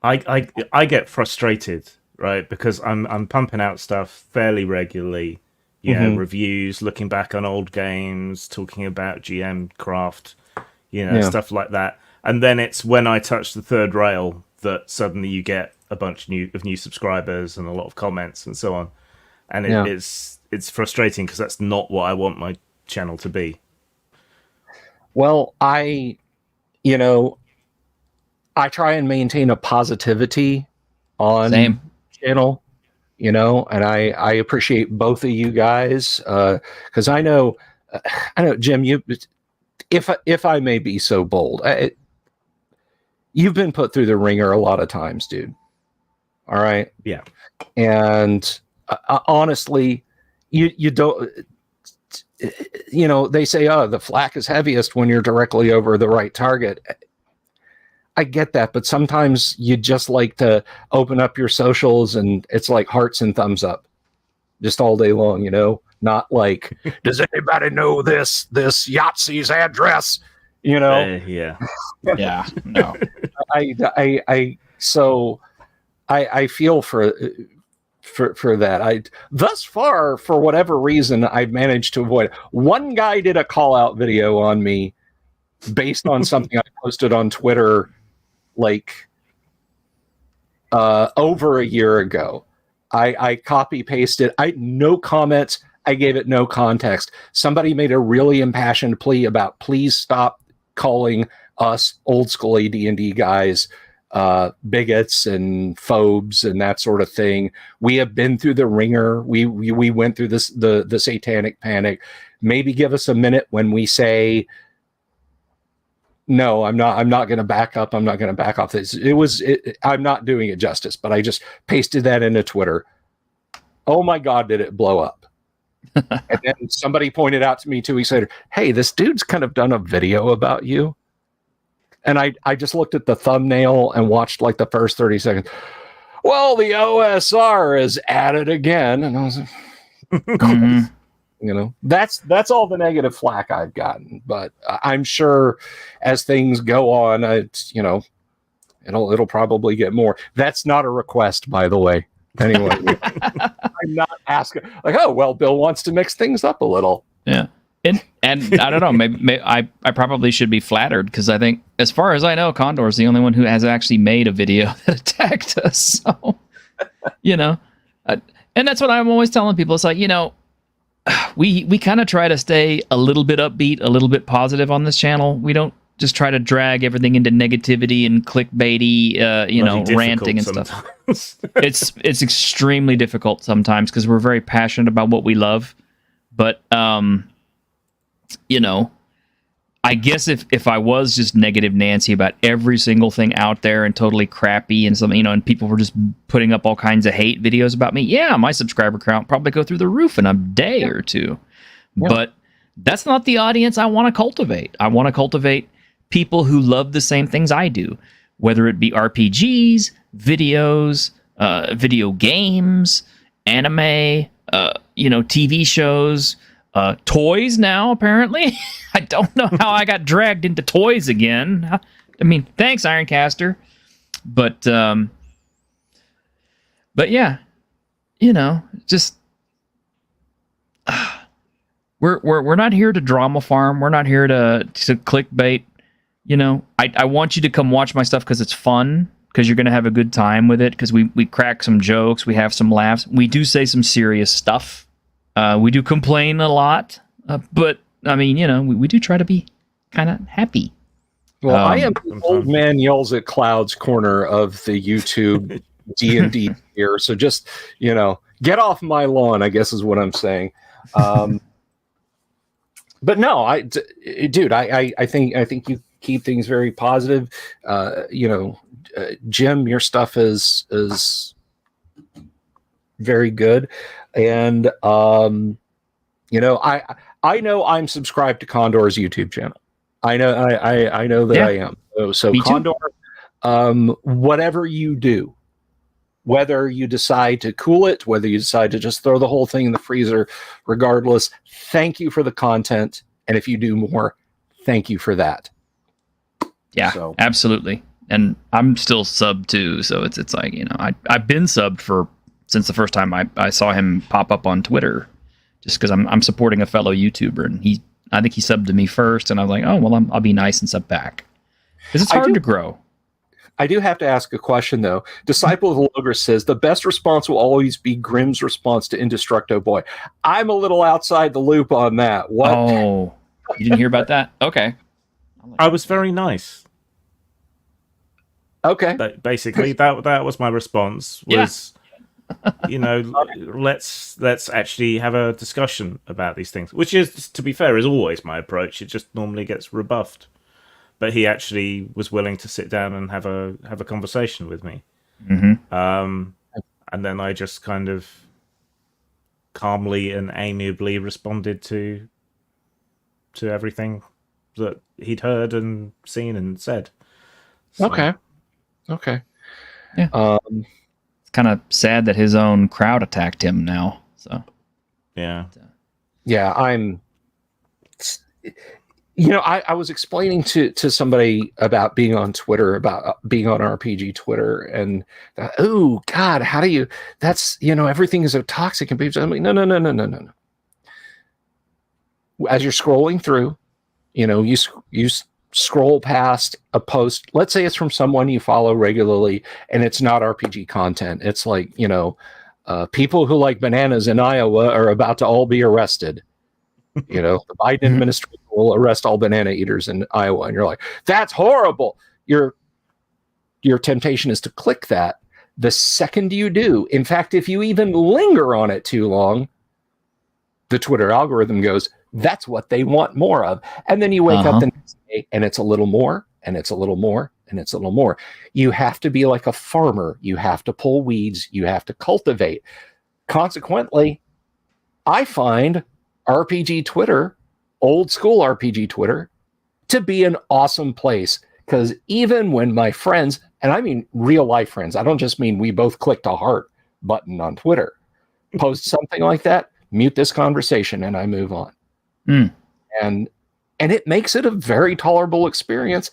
I get frustrated, right? Because I'm pumping out stuff fairly regularly. Reviews, looking back on old games, talking about GM craft, stuff like that. And then it's when I touch the third rail that suddenly you get a bunch of new subscribers and a lot of comments and so on. And it's frustrating because that's not what I want my channel to be. Well, I try and maintain a positivity on Same. channel, and I appreciate both of you guys, because I know, Jim, if I may be so bold, you've been put through the ringer a lot of times, dude. All right. Yeah. And honestly, you don't, they say, oh, the flak is heaviest when you're directly over the right target. I get that, but sometimes you just like to open up your socials and it's like hearts and thumbs up just all day long, not like, does anybody know this Yahtzee's address? Yeah. Yeah. No. I feel for that. Thus far, for whatever reason, I've managed to avoid. One guy did a call out video on me based on something I posted on Twitter like over a year ago. I copy pasted. No comments. I gave it no context. Somebody made a really impassioned plea about please stop calling us old school AD&D guys bigots and phobes and that sort of thing. We have been through the ringer. We went through this the satanic panic. Maybe give us a minute when we say no, I'm not going to back up. I'm not going to back off this. I'm not doing it justice, but I just pasted that into Twitter. Oh my God, did it blow up? And then somebody pointed out to me 2 weeks later, hey, this dude's kind of done a video about you. And I just looked at the thumbnail and watched like the first 30 seconds. Well, the OSR is at it again. And I was like, that's all the negative flack I've gotten. But I'm sure as things go on, it'll probably get more. That's not a request, by the way. Anyway, I'm not asking like, oh, well, Bill wants to mix things up a little. Yeah. And I don't know, maybe I probably should be flattered because I think, as far as I know, Condor is the only one who has actually made a video that attacked us. So, and that's what I'm always telling people. It's like, we kind of try to stay a little bit upbeat, a little bit positive on this channel. We don't just try to drag everything into negativity and clickbaity, ranting and stuff. It's extremely difficult sometimes because we're very passionate about what we love, but I guess if I was just negative Nancy about every single thing out there and totally crappy and something, and people were just putting up all kinds of hate videos about me, yeah, my subscriber count probably go through the roof in a day or two. Yeah. But that's not the audience I want to cultivate. I want to cultivate people who love the same things I do, whether it be RPGs, videos, video games, anime, TV shows, toys now, apparently. I don't know how I got dragged into toys again. I mean, thanks, Ironcaster. But yeah, just we're not here to drama farm. We're not here to clickbait. I want you to come watch my stuff because it's fun, because you're going to have a good time with it, because we crack some jokes, we have some laughs. We do say some serious stuff. We do complain a lot, but I mean, we do try to be kind of happy. Well, I am the old man yells at clouds corner of the YouTube D&D here. So just, get off my lawn, I guess is what I'm saying. But no, dude, I think you keep things very positive. Jim, your stuff is very good. And, I know I'm subscribed to Condor's YouTube channel. I know that I am. So Condor, whatever you do, whether you decide to cool it, whether you decide to just throw the whole thing in the freezer, regardless, thank you for the content. And if you do more, thank you for that. Yeah, absolutely. And I'm still subbed too. So it's like, I've been subbed since the first time I saw him pop up on Twitter, just because I'm supporting a fellow YouTuber, and I think he subbed to me first, and I was like, oh well, I'll be nice and sub back. Because it's hard to grow. I do have to ask a question, though. Disciple of the Logos says the best response will always be Grimm's response to Indestructo Boy. I'm a little outside the loop on that. What? Oh, you didn't hear about that? Okay. I was very nice. Okay. But basically, that was my response. Was let's actually have a discussion about these things, which is, to be fair, is always my approach. It just normally gets rebuffed. But he actually was willing to sit down and have a conversation with me. Mm-hmm. And then I just kind of calmly and amiably responded to everything that he'd heard and seen and said. So, Okay. Yeah. It's kind of sad that his own crowd attacked him now. So yeah. I was explaining to somebody about being on Twitter, about being on RPG Twitter, and oh God, how do you? That's everything is so toxic and people. I'm like, no. As you're scrolling through, you scroll past a post. Let's say it's from someone you follow regularly, and it's not RPG content. It's like people who like bananas in Iowa are about to all be arrested. The Biden administration will arrest all banana eaters in Iowa, and you're like, that's horrible. Your temptation is to click that. The second you do, in fact, if you even linger on it too long, the Twitter algorithm goes, that's what they want more of. And then you wake up the next day, and it's a little more, and it's a little more, and it's a little more. You have to be like a farmer. You have to pull weeds. You have to cultivate. Consequently, I find RPG Twitter, old school RPG Twitter, to be an awesome place, because even when my friends, and I mean real life friends, I don't just mean we both clicked a heart button on Twitter, post something like that, mute this conversation, and I move on. And it makes it a very tolerable experience.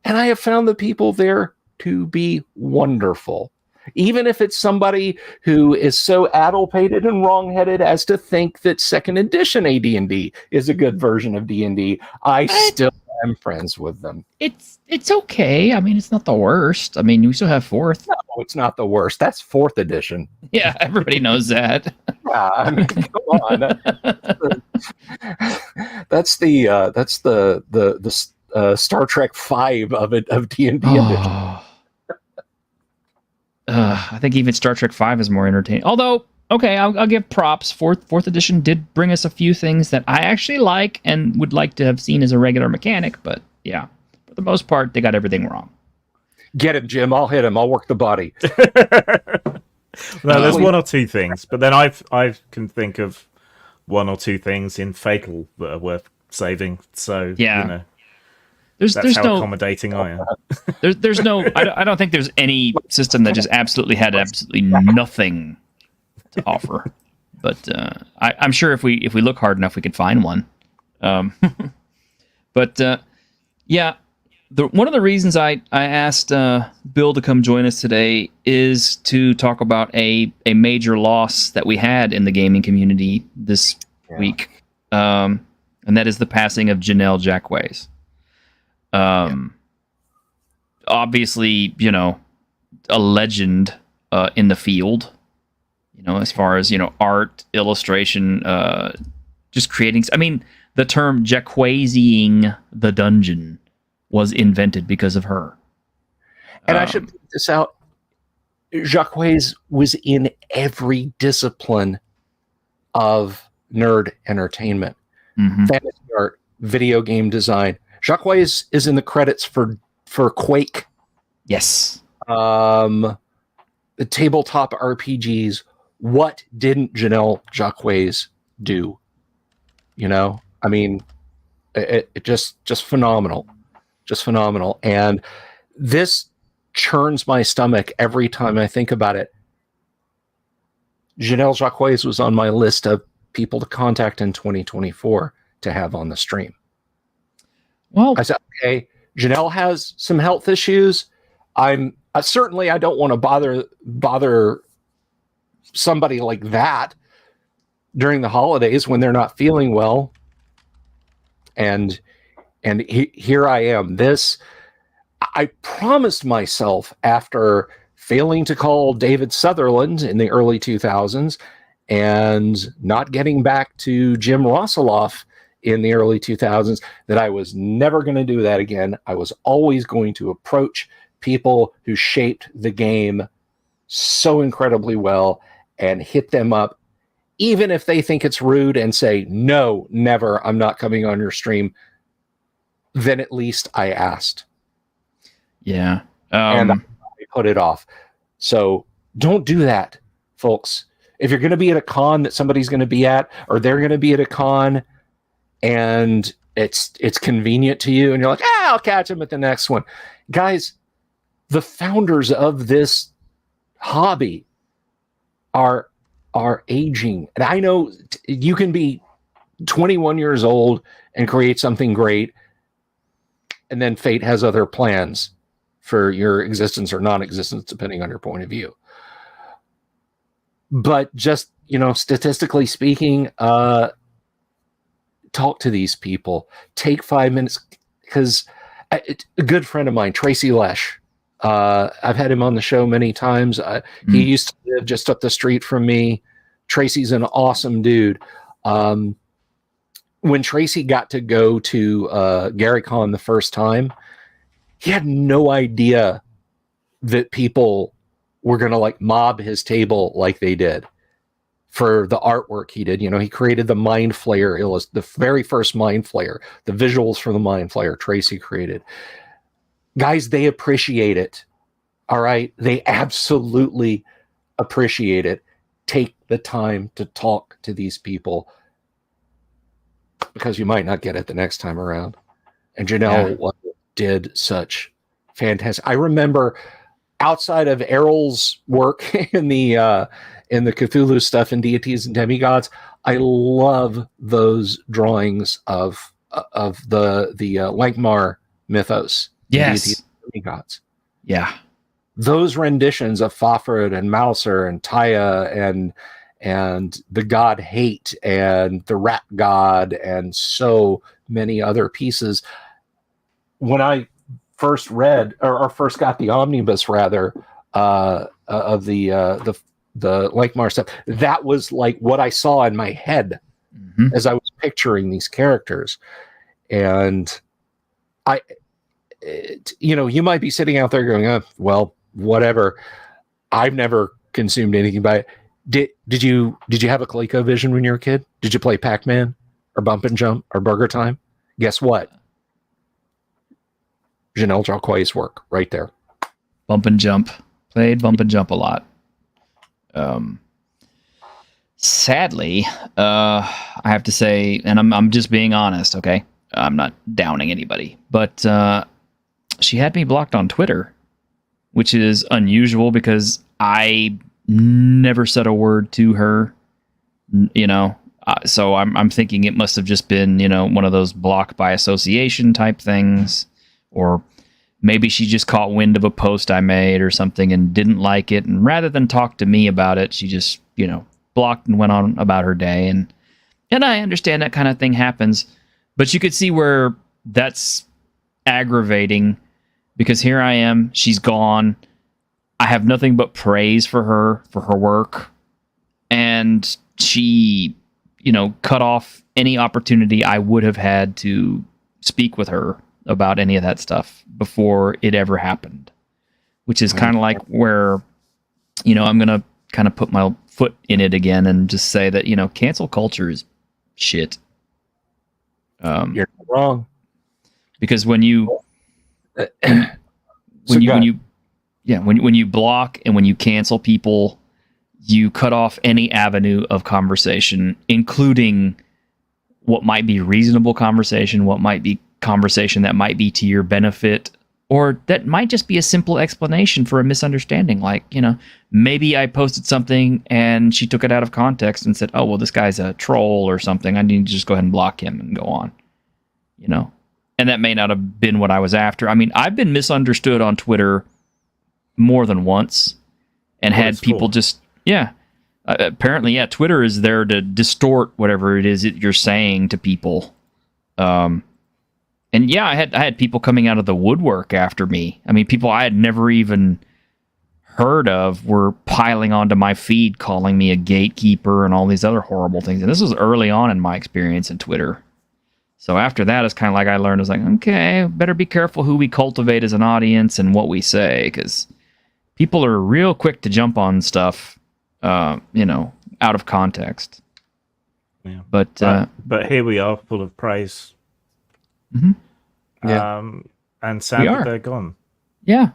And I have found the people there to be wonderful. Even if it's somebody who is so addle-pated and wrong-headed as to think that second edition AD&D is a good version of D&D, I still am friends with them. It's okay. I mean, it's not the worst. I mean, we still have fourth. No, it's not the worst. That's fourth edition. Yeah, everybody knows that. Yeah, I mean, come on. That's the Star Trek V of D&D edition. I think even Star Trek V is more entertaining. Although, okay, I'll give props. Fourth edition did bring us a few things that I actually like and would like to have seen as a regular mechanic. But yeah, for the most part, they got everything wrong. Get him, Jim. I'll hit him. I'll work the body. No, there's one or two things, but then I can think of one or two things in Fatal that are worth saving. So yeah. That's how no accommodating I am. There's no. I don't think there's any system that just absolutely nothing to offer. But I'm sure if we look hard enough, we could find one. But yeah, one of the reasons I asked Bill to come join us today is to talk about a major loss that we had in the gaming community this week, and that is the passing of Janelle Jacquays. Obviously, a legend in the field, as far as, art, illustration, just creating. I mean, the term Jacquaysying the dungeon was invented because of her. And I should point this out. Jacquays was in every discipline of nerd entertainment, fantasy art, video game design. Jacquays is in the credits for Quake. Yes. The tabletop RPGs. What didn't Janelle Jacquays do? I mean, it just phenomenal. Just phenomenal. And this churns my stomach every time I think about it. Janelle Jacquays was on my list of people to contact in 2024 to have on the stream. Well, I said, okay, Janelle has some health issues. I don't want to bother somebody like that during the holidays when they're not feeling well. And here I am. I promised myself, after failing to call David Sutherland in the early 2000s and not getting back to Jim Rosseloff in the early 2000s, that I was never going to do that again. I was always going to approach people who shaped the game so incredibly well and hit them up, even if they think it's rude, and say, no, never, I'm not coming on your stream. Then at least I asked. Yeah. And I put it off. So don't do that, folks. If you're going to be at a con that somebody's going to be at, or they're going to be at a con, and it's convenient to you, and you're like, I'll catch them at the next one. Guys, the founders of this hobby are aging. And I know you can be 21 years old and create something great, and then fate has other plans for your existence or non-existence, depending on your point of view. But just, statistically speaking, talk to these people. Take 5 minutes, because a good friend of mine, Tracy Lesh, I've had him on the show many times. He used to live just up the street from me. Tracy's an awesome dude. When Tracy got to go to GaryCon the first time, he had no idea that people were going to mob his table like they did for the artwork he did. He created the Mind Flayer, the very first Mind Flayer, the visuals for the Mind Flayer Tracy created. Guys, they appreciate it. All right. They absolutely appreciate it. Take the time to talk to these people, because you might not get it the next time around. And Janelle did such fantastic. I remember, outside of Errol's work in the Cthulhu stuff and Deities and Demigods, I love those drawings of the Langmar mythos. Yes. Deities and Demigods. Yeah. Those renditions of Fafhrd and Mouser and Taya and the god Hate and the rat god and so many other pieces. When I first read, or first got the omnibus rather, of the Langmar stuff, that was what I saw in my head as I was picturing these characters. And you might be sitting out there going, well, whatever. I've never consumed anything by it. Did you have a ColecoVision when you were a kid? Did you play Pac-Man or Bump and Jump or Burger Time? Guess what? Janelle Jacquet's work right there. Bump and Jump. Played Bump and Jump a lot. Sadly, I have to say, and I'm just being honest, okay? I'm not downing anybody, but she had me blocked on Twitter, which is unusual because I never said a word to her, so I'm thinking it must have just been, one of those block by association type things, or maybe she just caught wind of a post I made or something and didn't like it, and rather than talk to me about it, she just, blocked and went on about her day. And I understand that kind of thing happens, but you could see where that's aggravating, because here I am, she's gone. I have nothing but praise for her work, and she, cut off any opportunity I would have had to speak with her about any of that stuff before it ever happened, which is kind of like where, I'm going to kind of put my foot in it again and just say that, cancel culture is shit. You're wrong. Because when you block and when you cancel people, you cut off any avenue of conversation, including what might be reasonable conversation, what might be conversation that might be to your benefit, or that might just be a simple explanation for a misunderstanding. Like, maybe I posted something and she took it out of context and said, oh, well, this guy's a troll or something. I need to just go ahead and block him and go on, and that may not have been what I was after. I mean, I've been misunderstood on Twitter more than once and had people just, apparently, Twitter is there to distort whatever it is that you're saying to people. And yeah, I had people coming out of the woodwork after me. I mean, people I had never even heard of were piling onto my feed, calling me a gatekeeper and all these other horrible things. And this was early on in my experience in Twitter. So after that, it's kind of like I learned, I was like, okay, better be careful who we cultivate as an audience and what we say, because people are real quick to jump on stuff, out of context. Yeah. But here we are, full of praise. Mm-hmm. Yeah. And sad that they're gone. Yeah.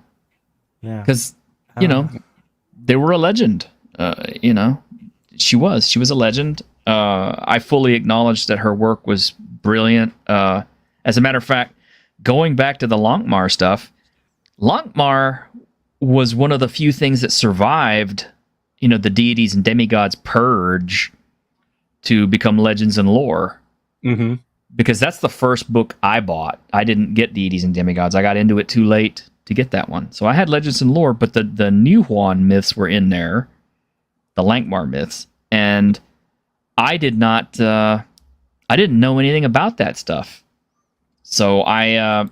Yeah. Because, they were a legend. She was a legend. I fully acknowledge that her work was brilliant. As a matter of fact, going back to the Lankhmar stuff, Lankhmar was one of the few things that survived, the deities and demigods purge to become legends and lore. Mm-hmm. Because that's the first book I bought. I didn't get deities and demigods. I got into it too late to get that one. So I had legends and lore, but the New Huan myths were in there, the Lankhmar myths, and I didn't know anything about that stuff. So I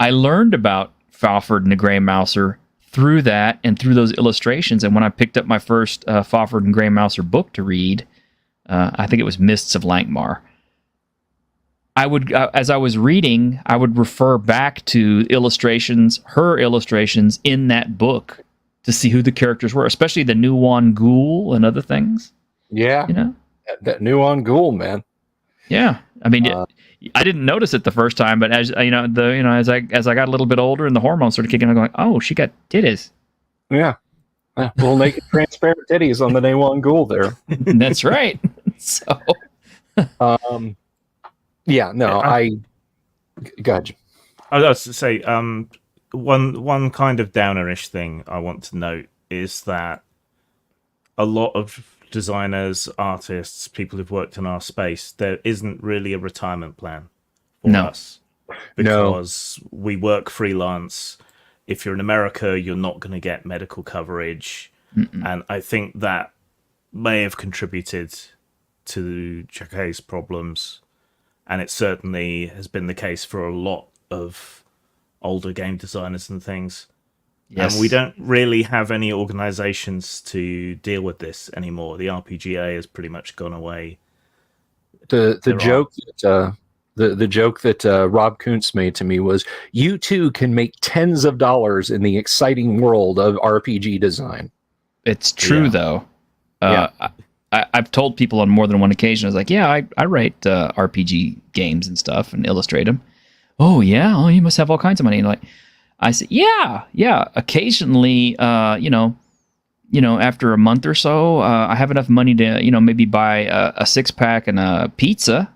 learned about Falford and the Grey Mouser through that and through those illustrations. And when I picked up my first Falford and Grey Mouser book to read, I think it was Mists of Lankhmar, I would, as I was reading, I would refer back to her illustrations in that book to see who the characters were, especially the Nuwan Ghoul and other things. Yeah. That Nuwan Ghoul, man. Yeah. I mean, I didn't notice it the first time, but as as I got a little bit older and the hormones started kicking, I'm going, oh, she got titties. Yeah. Little naked transparent titties on the Nuwan Ghoul there. That's right. So, yeah, no, go ahead. I was to say, one kind of downerish thing I want to note is that a lot of designers, artists, people who've worked in our space, there isn't really a retirement plan for us. Because we work freelance. If you're in America, you're not going to get medical coverage. Mm-mm. And I think that may have contributed to Chakai's problems. And it certainly has been the case for a lot of older game designers and things. Yes. And we don't really have any organizations to deal with this anymore. The RPGA has pretty much gone away. The joke that Rob Kuntz made to me was, you too can make tens of dollars in the exciting world of RPG design. It's true, though. I've told people on more than one occasion, I was like, yeah, I write RPG games and stuff and illustrate them. Oh, yeah? Oh, you must have all kinds of money. And I said, yeah. Occasionally, after a month or so, I have enough money to, maybe buy a 6-pack and a pizza.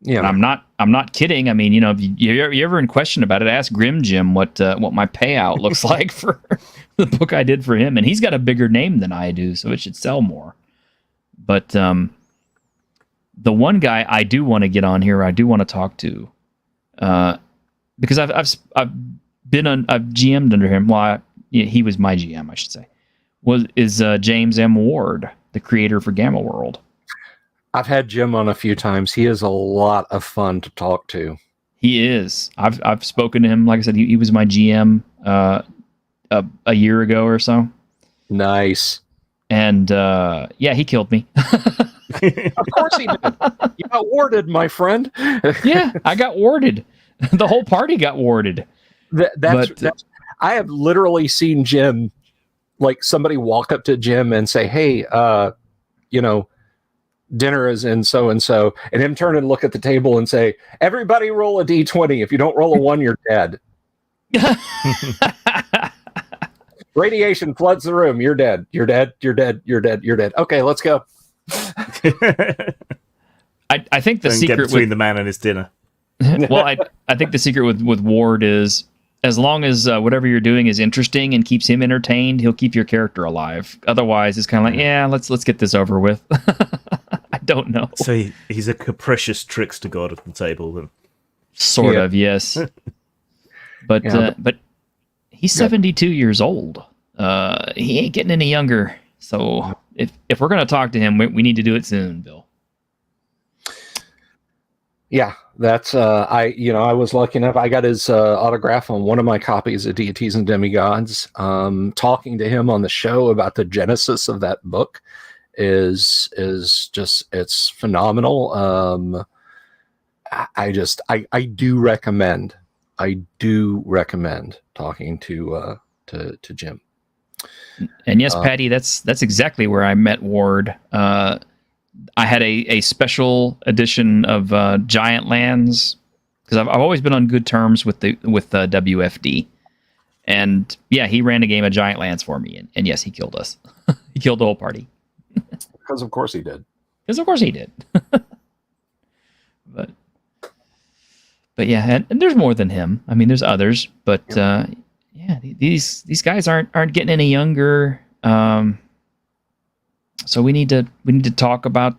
Yeah, and I'm not kidding. I mean, if you're ever in question about it, ask Grim Jim what my payout looks like for the book I did for him, and he's got a bigger name than I do, so it should sell more. But the one guy I do want to get on here, I do want to talk to, because I've GM'd under him. Well, he was my GM, I should say. Is James M. Ward, the creator for Gamma World. I've had Jim on a few times. He is a lot of fun to talk to. He is. I've spoken to him. Like I said, he was my GM a year ago or so. Nice. And he killed me. Of course he did. You got warded, my friend. Yeah, I got warded. The whole party got warded. That's I have literally seen Jim, like somebody walk up to Jim and say, hey, dinner is in so-and-so, and him turn and look at the table and say, everybody roll a D20. If you don't roll a 1, you're dead. Radiation floods the room. You're dead. You're dead. You're dead. You're dead. You're dead. Okay, let's go. I think the secret get between the man and his dinner. Well, I think the secret with Ward is, as long as whatever you're doing is interesting and keeps him entertained, he'll keep your character alive. Otherwise, it's kind of like, let's get this over with. I don't know. So he's a capricious trickster god at the table, then. Sort of, yes. But he's 72 years old. He ain't getting any younger. So if we're gonna talk to him, we need to do it soon, Bill. Yeah, that's I was lucky enough. I got his autograph on one of my copies of Deities and Demigods. Talking to him on the show about the genesis of that book is just it's phenomenal. I do recommend talking to Jim. And yes, Patty, that's exactly where I met Ward. I had a special edition of Giant Lands because I've always been on good terms with WFD, and yeah, he ran a game of Giant Lands for me, and yes, he killed us. He killed the whole party Because of course he did. because of course he did. but yeah, and there's more than him. I mean, there's others, but yeah, these guys aren't getting any younger. So we need to talk about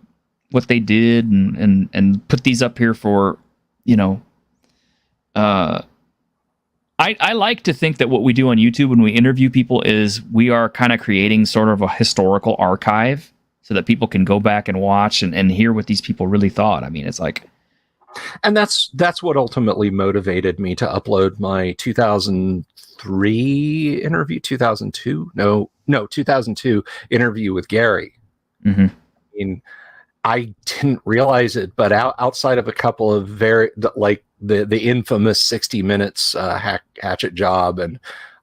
what they did and put these up here for, I like to think that what we do on YouTube when we interview people is we are kind of creating sort of a historical archive so that people can go back and watch and hear what these people really thought. I mean, it's like, and that's what ultimately motivated me to upload my 2003 interview, 2002 interview with Gary. mm-hmm. I mean, I didn't realize it, but outside of a couple of very the infamous 60 minutes hatchet job and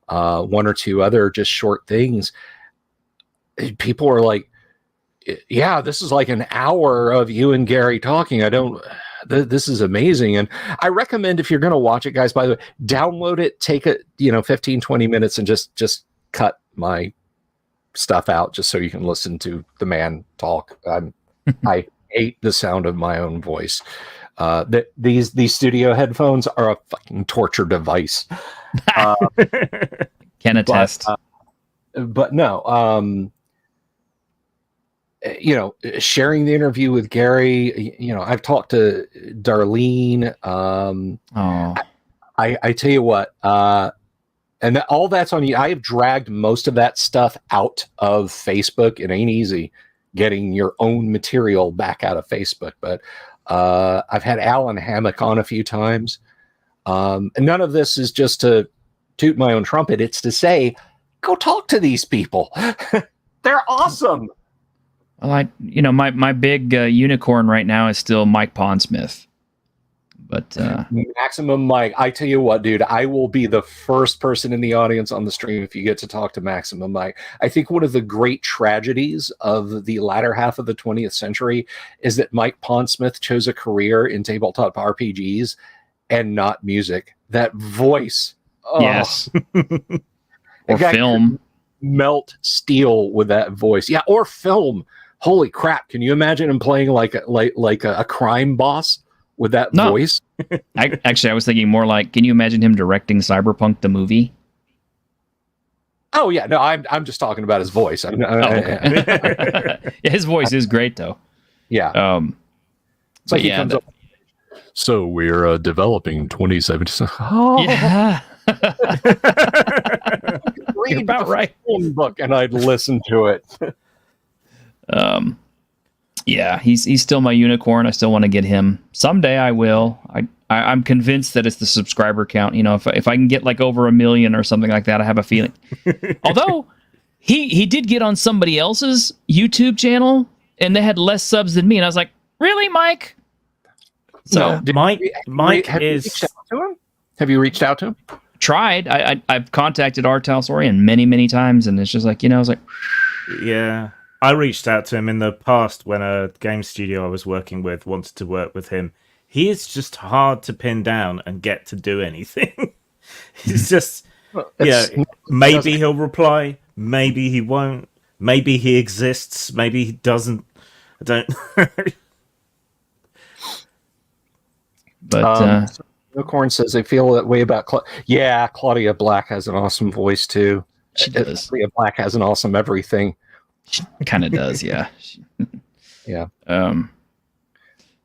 one or two other just short things, people were like, yeah, this is like an hour of you and Gary talking. This is amazing. And I recommend, if you're going to watch it, guys, by the way, download it, take it, 15, 20 minutes and just cut my stuff out just so you can listen to the man talk. I hate the sound of my own voice. These studio headphones are a fucking torture device. Can attest. But no, sharing the interview with Gary, I've talked to Darlene. I tell you what, and all that's on you. I have dragged most of that stuff out of Facebook. It ain't easy getting your own material back out of Facebook, but I've had Alan Hammock on a few times. And none of this is just to toot my own trumpet. It's to say, go talk to these people. They're awesome. Well, my big unicorn right now is still Mike Pondsmith. But Maximum Mike, I tell you what, dude, I will be the first person in the audience on the stream if you get to talk to Maximum Mike. I think one of the great tragedies of the latter half of the 20th century is that Mike Pondsmith chose a career in tabletop RPGs and not music. That voice. Oh, yes. Or film. Melt steel with that voice. Yeah, or film. Holy crap. Can you imagine him playing like a crime boss with that voice? I was thinking more like, can you imagine him directing Cyberpunk the movie? Oh yeah, no, I'm just talking about his voice. Okay. His voice is great though. Yeah. It's like he comes up. So we're developing 2017. Oh. Yeah. Read about the right. book and I'd listen to it. Yeah, he's still my unicorn. I still want to get him. Someday I will. I'm convinced that it's the subscriber count. If I can get like over 1 million or something like that, I have a feeling. Although he did get on somebody else's YouTube channel and they had less subs than me, and I was like, really, Mike? So no, Mike have is. You reached out to him? Have you reached out to him? Tried. I've contacted Artel Sorian many times, and it's just like, I was like, yeah. I reached out to him in the past when a game studio I was working with wanted to work with him. He is just hard to pin down and get to do anything. He's just, maybe he'll reply, maybe he won't, maybe he exists, maybe he doesn't. I don't. But Unicorn says they feel that way about Claudia Black has an awesome voice too. She does. Claudia Black has an awesome everything. She kind of does, yeah. Yeah.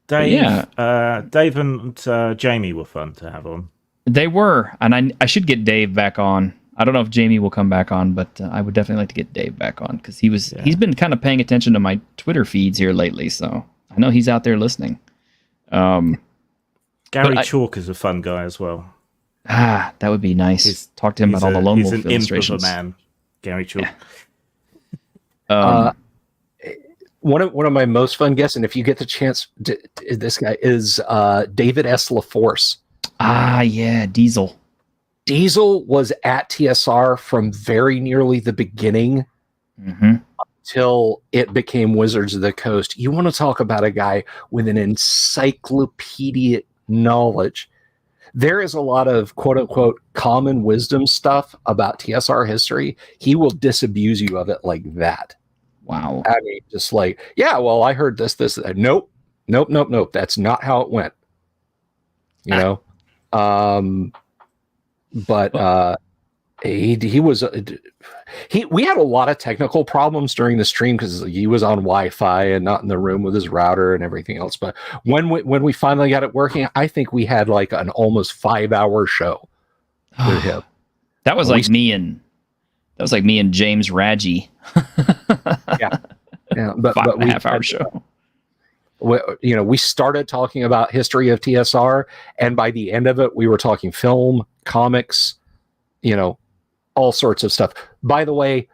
Dave and Jamie were fun to have on. They were, and I should get Dave back on. I don't know if Jamie will come back on, but I would definitely like to get Dave back on because he's been kind of paying attention to my Twitter feeds here lately, so I know he's out there listening. Gary Chalk is a fun guy as well. That would be nice. Talk to him about all the Lone Wolf illustrations. He's an imp of a man, Gary Chalk. Yeah. One of my most fun guests, and if you get the chance, this guy is David S. LaForce. Yeah, Diesel. Diesel was at TSR from very nearly the beginning until it became Wizards of the Coast. You want to talk about a guy with an encyclopedic knowledge. There is a lot of quote unquote common wisdom stuff about TSR history. He will disabuse you of it like that. Wow. I mean, just like, yeah, well, I heard this. Nope. That's not how it went. You know? But he was we had a lot of technical problems during the stream because he was on Wi-Fi and not in the room with his router and everything else. But when we finally got it working, I think we had like an almost 5-hour show with him. That was like me and James Raggi. yeah, but 5.5 hour show. We started talking about history of TSR, and by the end of it, we were talking film, comics, all sorts of stuff. By the way,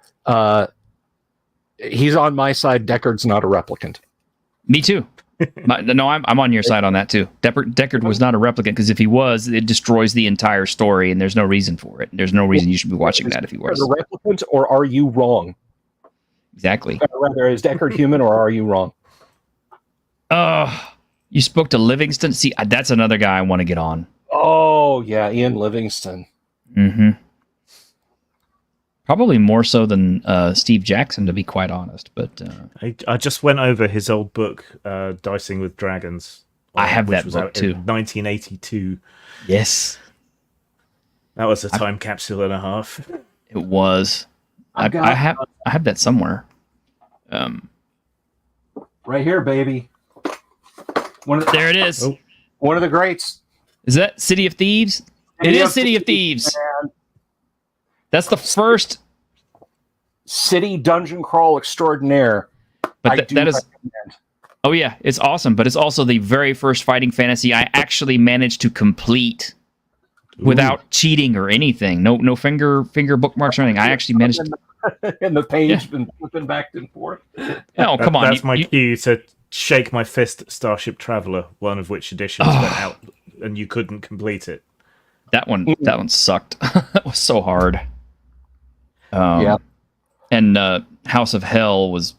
he's on my side. Deckard's not a replicant. Me too. No, I'm on your side on that too. Deckard was not a replicant because if he was, it destroys the entire story, and there's no reason for it. There's no reason you should be watching that if he was. A replicant, or are you wrong? Exactly. Rather, is Deckard human, or are you wrong? You spoke to Livingston. See, that's another guy I want to get on. Oh yeah, Ian Livingston. Mm-hmm. Probably more so than Steve Jackson, to be quite honest. But I just went over his old book, Dicing with Dragons. I have that book too. 1982. Yes, that was a time capsule and a half. It was. I have that somewhere. Right here, baby. There it is. Oh. One of the greats. Is that City of Thieves? It is City of Thieves. Man. That's the first city dungeon crawl extraordinaire. But that is. Oh yeah, it's awesome. But it's also the very first fighting fantasy I actually managed to complete without cheating or anything. No finger bookmarks or anything. I actually managed. And the page been flipping back and forth. Oh, come on! That's my cue to shake my fist at Starship Traveler, one of which editions went out, and you couldn't complete it. That one sucked. That was so hard. Yeah. And House of Hell was.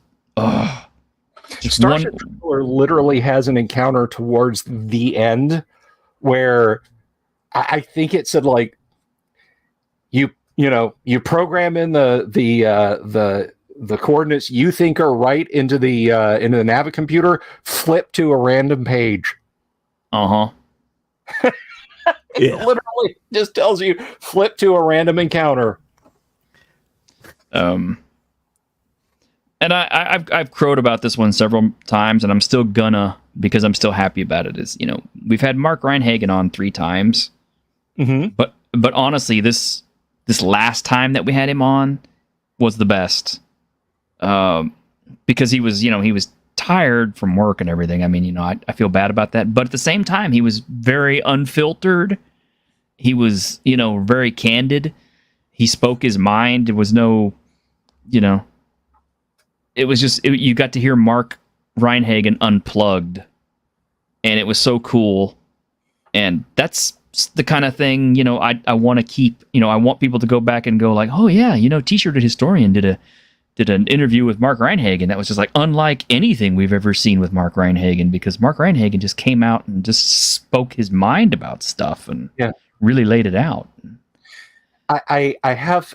Starship Traveler literally has an encounter towards the end where I think it said like you program in the coordinates you think are right into the Navi computer, flip to a random page. It literally just tells you flip to a random encounter. And I've crowed about this one several times, and I'm still gonna, because I'm still happy about it. Is we've had Mark Reinhagen on 3 times, but honestly, this last time that we had him on was the best, because he was tired from work and everything. I mean, I feel bad about that, but at the same time, he was very unfiltered. He was very candid. He spoke his mind. There was no, it was just, you got to hear Mark Reinhagen unplugged, and it was so cool. And that's the kind of thing, I want to keep, I want people to go back and go like, oh yeah, T-Shirted Historian did an interview with Mark Reinhagen that was just like unlike anything we've ever seen with Mark Reinhagen, because Mark Reinhagen just came out and just spoke his mind about stuff and really laid it out. I have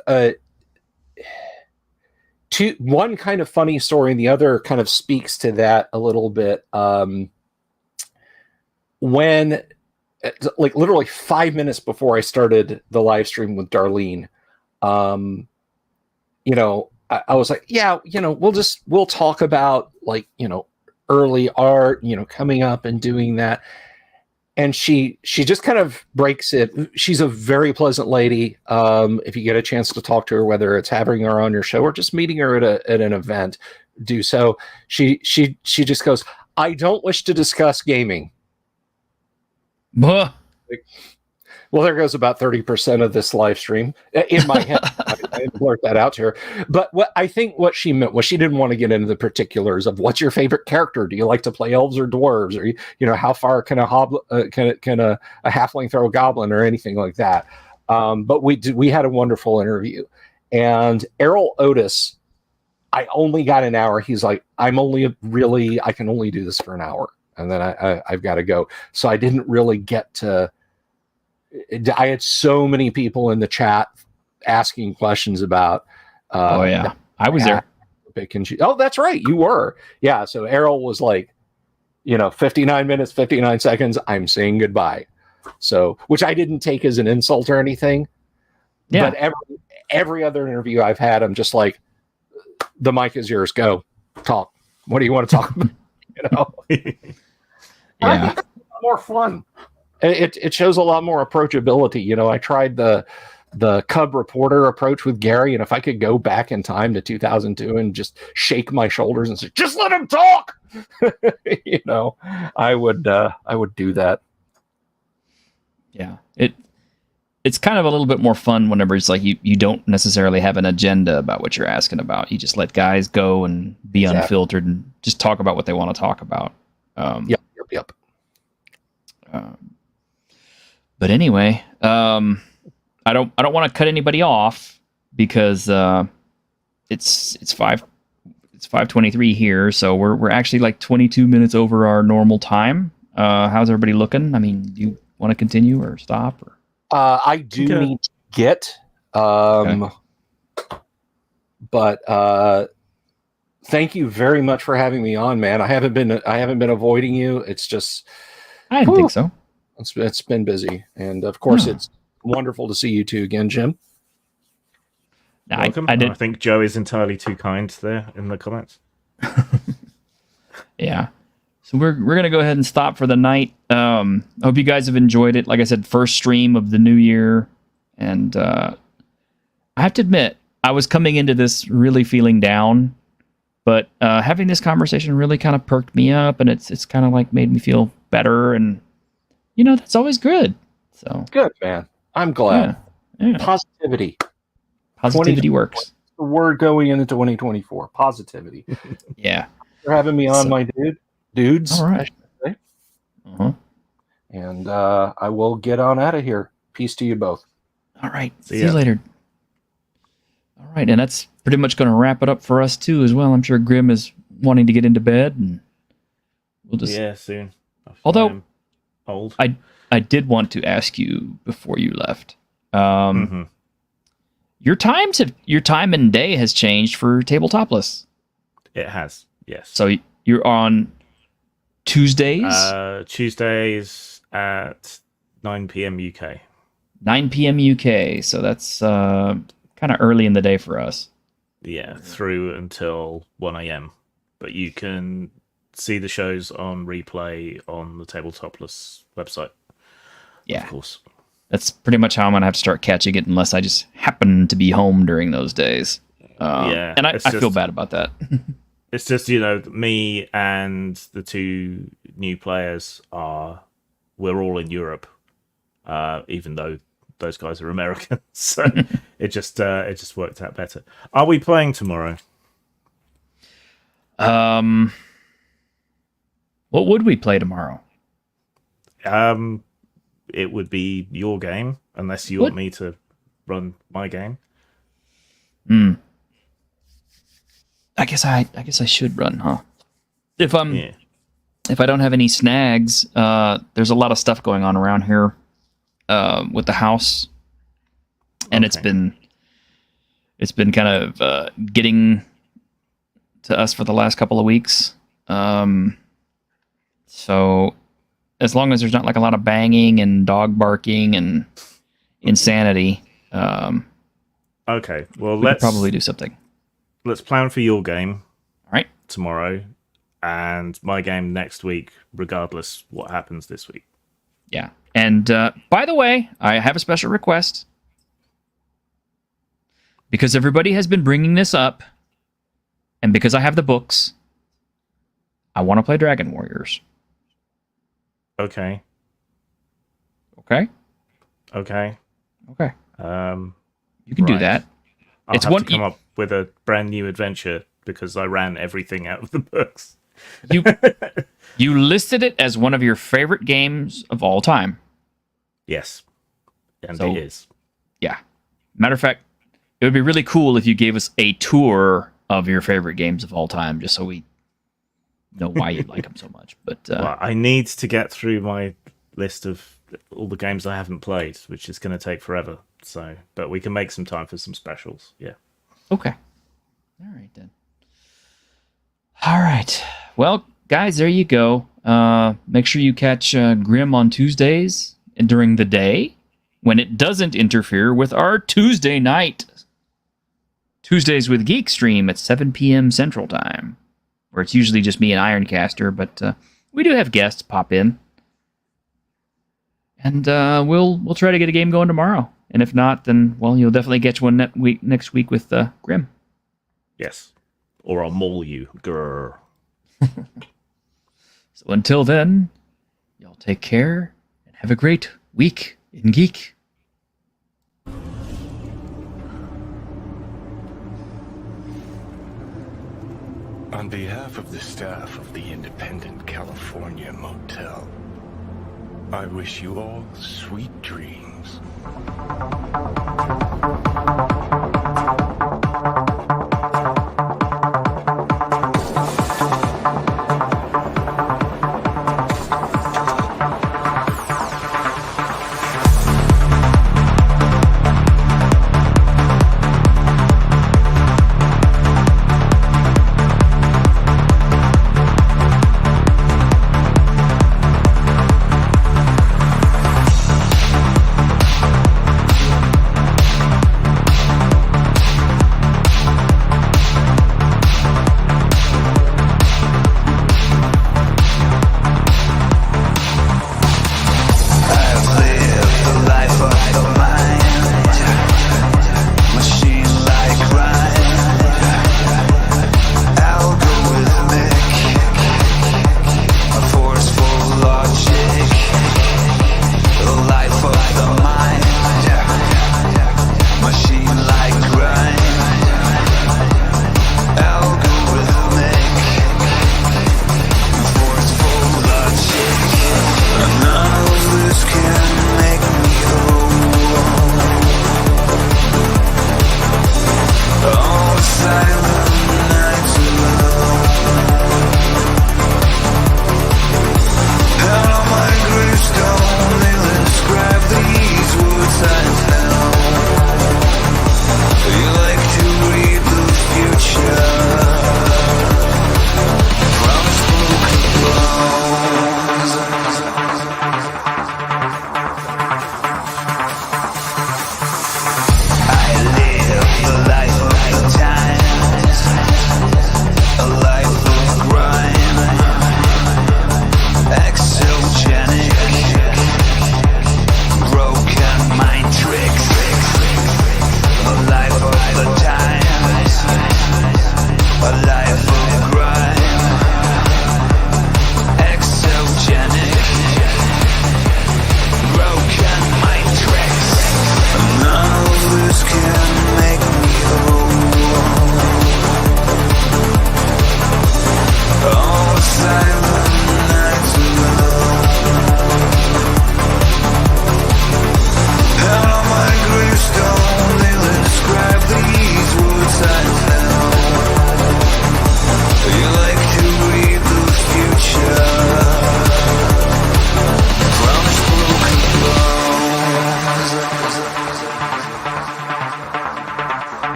one kind of funny story, and the other kind of speaks to that a little bit. When, like, literally 5 minutes before I started the live stream with Darlene, I was like, yeah, we'll talk about like, early art, coming up and doing that. And she just kind of breaks it. She's a very pleasant lady. If you get a chance to talk to her, whether it's having her on your show or just meeting her at an event, do so. She just goes, I don't wish to discuss gaming. Buh. Well, there goes about 30% of this live stream in my head. I didn't blurt that out to her. But what she meant was she didn't want to get into the particulars of what's your favorite character. Do you like to play elves or dwarves, or how far can a halfling throw a goblin or anything like that. But we had a wonderful interview, and Errol Otis. I only got an hour. He's like, I can only do this for an hour, and then I've got to go. So I didn't really get to. I had so many people in the chat asking questions about. Oh yeah, I was there. Oh, that's right, you were. Yeah, so Errol was like, 59 minutes, 59 seconds. I'm saying goodbye. So, which I didn't take as an insult or anything. Yeah. But every other interview I've had, I'm just like, the mic is yours. Go talk. What do you want to talk about? Yeah, more fun. It shows a lot more approachability. I tried the Cub reporter approach with Gary, and if I could go back in time to 2002 and just shake my shoulders and say, "Just let him talk," I would do that. Yeah, it's kind of a little bit more fun whenever it's like you don't necessarily have an agenda about what you're asking about. You just let guys go and be unfiltered and just talk about what they want to talk about. Yep. But anyway, I don't want to cut anybody off because it's 5:23 here, so we're actually like 22 minutes over our normal time. How's everybody looking? I mean, do you want to continue or stop? Or I do need to get, but thank you very much for having me on, man. I haven't been avoiding you. It's just I didn't think so. It's been busy, and of course, it's wonderful to see you two again, Jim. Welcome. I think Joe is entirely too kind there in the comments. Yeah. So we're gonna go ahead and stop for the night. I hope you guys have enjoyed it. Like I said, first stream of the new year, and I have to admit, I was coming into this really feeling down, but having this conversation really kind of perked me up, and it's kind of like made me feel better, and that's always good. So good, man. I'm glad. Yeah. Positivity works. The word going into 2024. Positivity. Yeah. Thanks for having me on, my dudes. All right. Uh-huh. And I will get on out of here. Peace to you both. All right. See you later. All right. And that's pretty much going to wrap it up for us, too, as well. I'm sure Grim is wanting to get into bed. And we'll just... Yeah, soon. Although, old. I did want to ask you before you left. Your time and day has changed for Tabletopless. It has, yes. So you're on Tuesdays? Tuesdays at 9 p.m. UK. 9 p.m. UK. So that's kind of early in the day for us. Yeah, through until 1 a.m. But you can see the shows on replay on the Tabletopless website. Yeah. Of course. That's pretty much how I'm going to have to start catching it unless I just happen to be home during those days. And I feel bad about that. It's just, me and the two new players we're all in Europe, even though those guys are Americans. So it just worked out better. Are we playing tomorrow? What would we play tomorrow? It would be your game, unless you want me to run my game. I guess I should run, huh? If I don't have any snags, there's a lot of stuff going on around here with the house, and it's been kind of getting to us for the last couple of weeks. So as long as there's not like a lot of banging and dog barking and insanity, okay. Well, let's probably do something. Let's plan for your game. All right. Tomorrow, and my game next week, regardless what happens this week. Yeah. And by the way, I have a special request. Because everybody has been bringing this up, and because I have the books, I want to play Dragon Warriors. Okay. Okay. Okay. Okay. Um, You can do Right. that. I'll It's have one- to come up with a brand new adventure because I ran everything out of the books. You you listed it as one of your favorite games of all time. Yes, and So- it is. Yeah. Matter of fact, it would be really cool if you gave us a tour of your favorite games of all time, just so we know why you like them so much. But Well, I need to get through my list of all the games I haven't played, which is going to take forever. So, but we can make some time for some specials. Yeah. okay. All right then. All right. Well, guys, there you go. Make sure you catch Grim on Tuesdays and during the day when it doesn't interfere with our Tuesday night. Tuesdays with Geek stream at 7 p.m. Central Time, where it's usually just me and Ironcaster, but we do have guests pop in. And we'll try to get a game going tomorrow. And if not, then, well, you'll definitely get one next week with Grim. Yes. Or I'll maul you. Grr. So until then, y'all take care and have a great week in Geek. On behalf of the staff of the Independent California Motel, I wish you all sweet dreams.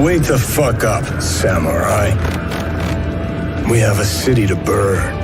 Wake the fuck up, samurai. We have a city to burn.